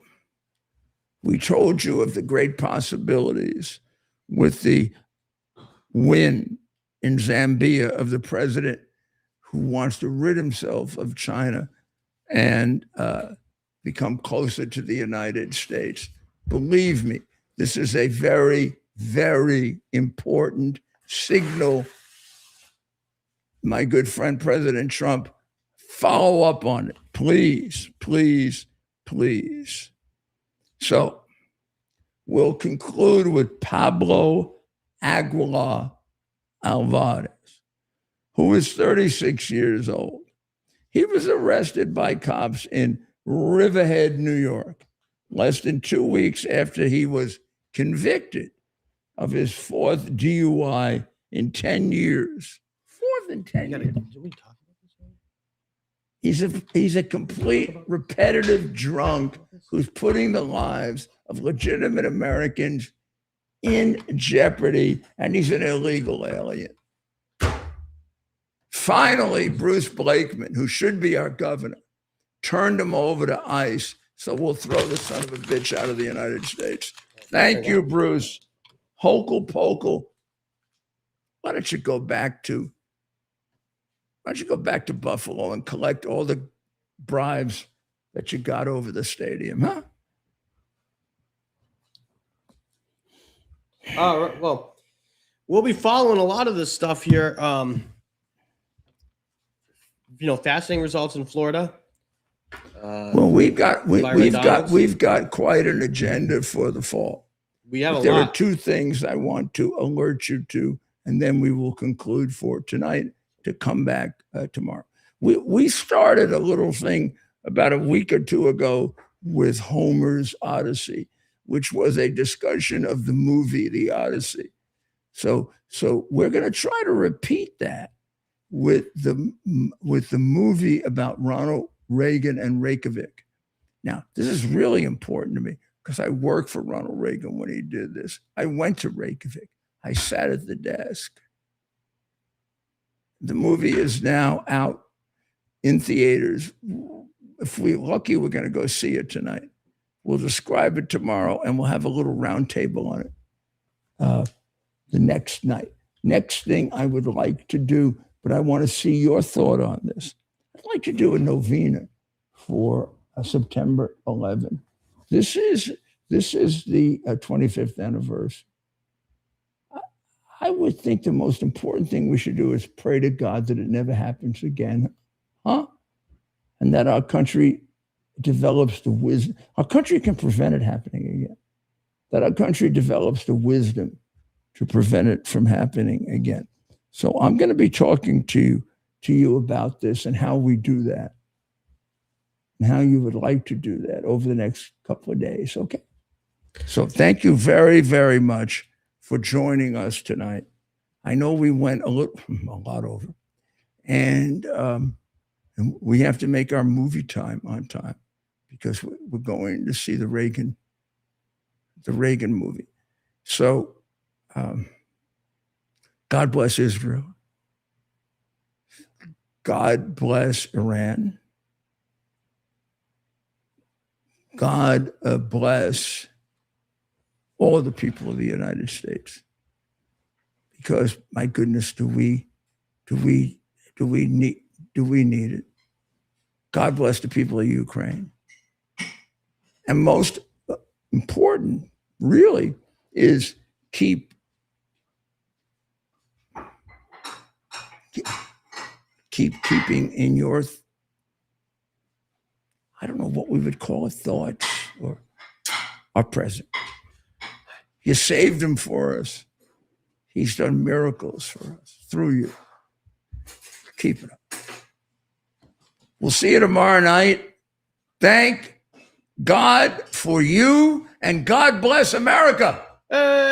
we told you of the great possibilities with the win in Zambia of the president who wants to rid himself of China and become closer to the United States. Believe me, this is a very, very important signal. My good friend, President Trump, follow up on it. Please, please, please. So we'll conclude with Pablo Aguilar Alvarez, who is 36 years old. He was arrested by cops in Riverhead, New York, less than 2 weeks after he was convicted of his fourth DUI in 10 years. Fourth in 10 years. He's a complete repetitive drunk who's putting the lives of legitimate Americans in jeopardy, and he's an illegal alien. Finally, Bruce Blakeman, who should be our governor, turned him over to ICE, so we'll throw the son of a bitch out of the United States. Thank you, Bruce. Hokel Pokel. Why don't you go back to Buffalo and collect all the bribes that you got over the stadium, huh? All right. Well, we'll be following a lot of this stuff here. Fasting results in Florida. Well, we've got quite an agenda for the fall. We have There are two things I want to alert you to, and then we will conclude for tonight to come back tomorrow. We started a little thing about a week or two ago with Homer's Odyssey, which was a discussion of the movie, The Odyssey. So we're going to try to repeat that with the movie about Ronald Reagan and Reykjavik. Now, this is really important to me because I worked for Ronald Reagan when he did this. I went to Reykjavik. I sat at the desk. The movie is now out in theaters. If we're lucky, we're going to go see it tonight. We'll describe it tomorrow, and we'll have a little round table on it the next night. Next thing I would like to do, but I want to see your thought on this. I'd like to do a novena for September 11th. This is the 25th anniversary. I would think the most important thing we should do is pray to God that it never happens again, huh? And that our country develops the wisdom. Our country can prevent it happening again. That our country develops the wisdom to prevent it from happening again. So I'm going to be talking to you about this and how we do that and how you would like to do that over the next couple of days, okay? So thank you very, very much for joining us tonight. I know we went a lot over, and we have to make our movie time on time because we're going to see the Reagan movie. So God bless Israel. God bless Iran. God bless all the people of the United States. Because my goodness, do we need it? God bless the people of Ukraine. And most important, really, is keep keeping in your, I don't know what we would call it, thoughts or our president. You saved him for us. He's done miracles for us through you. Keep it up. We'll see you tomorrow night. Thank God for you, and God bless America. Hey.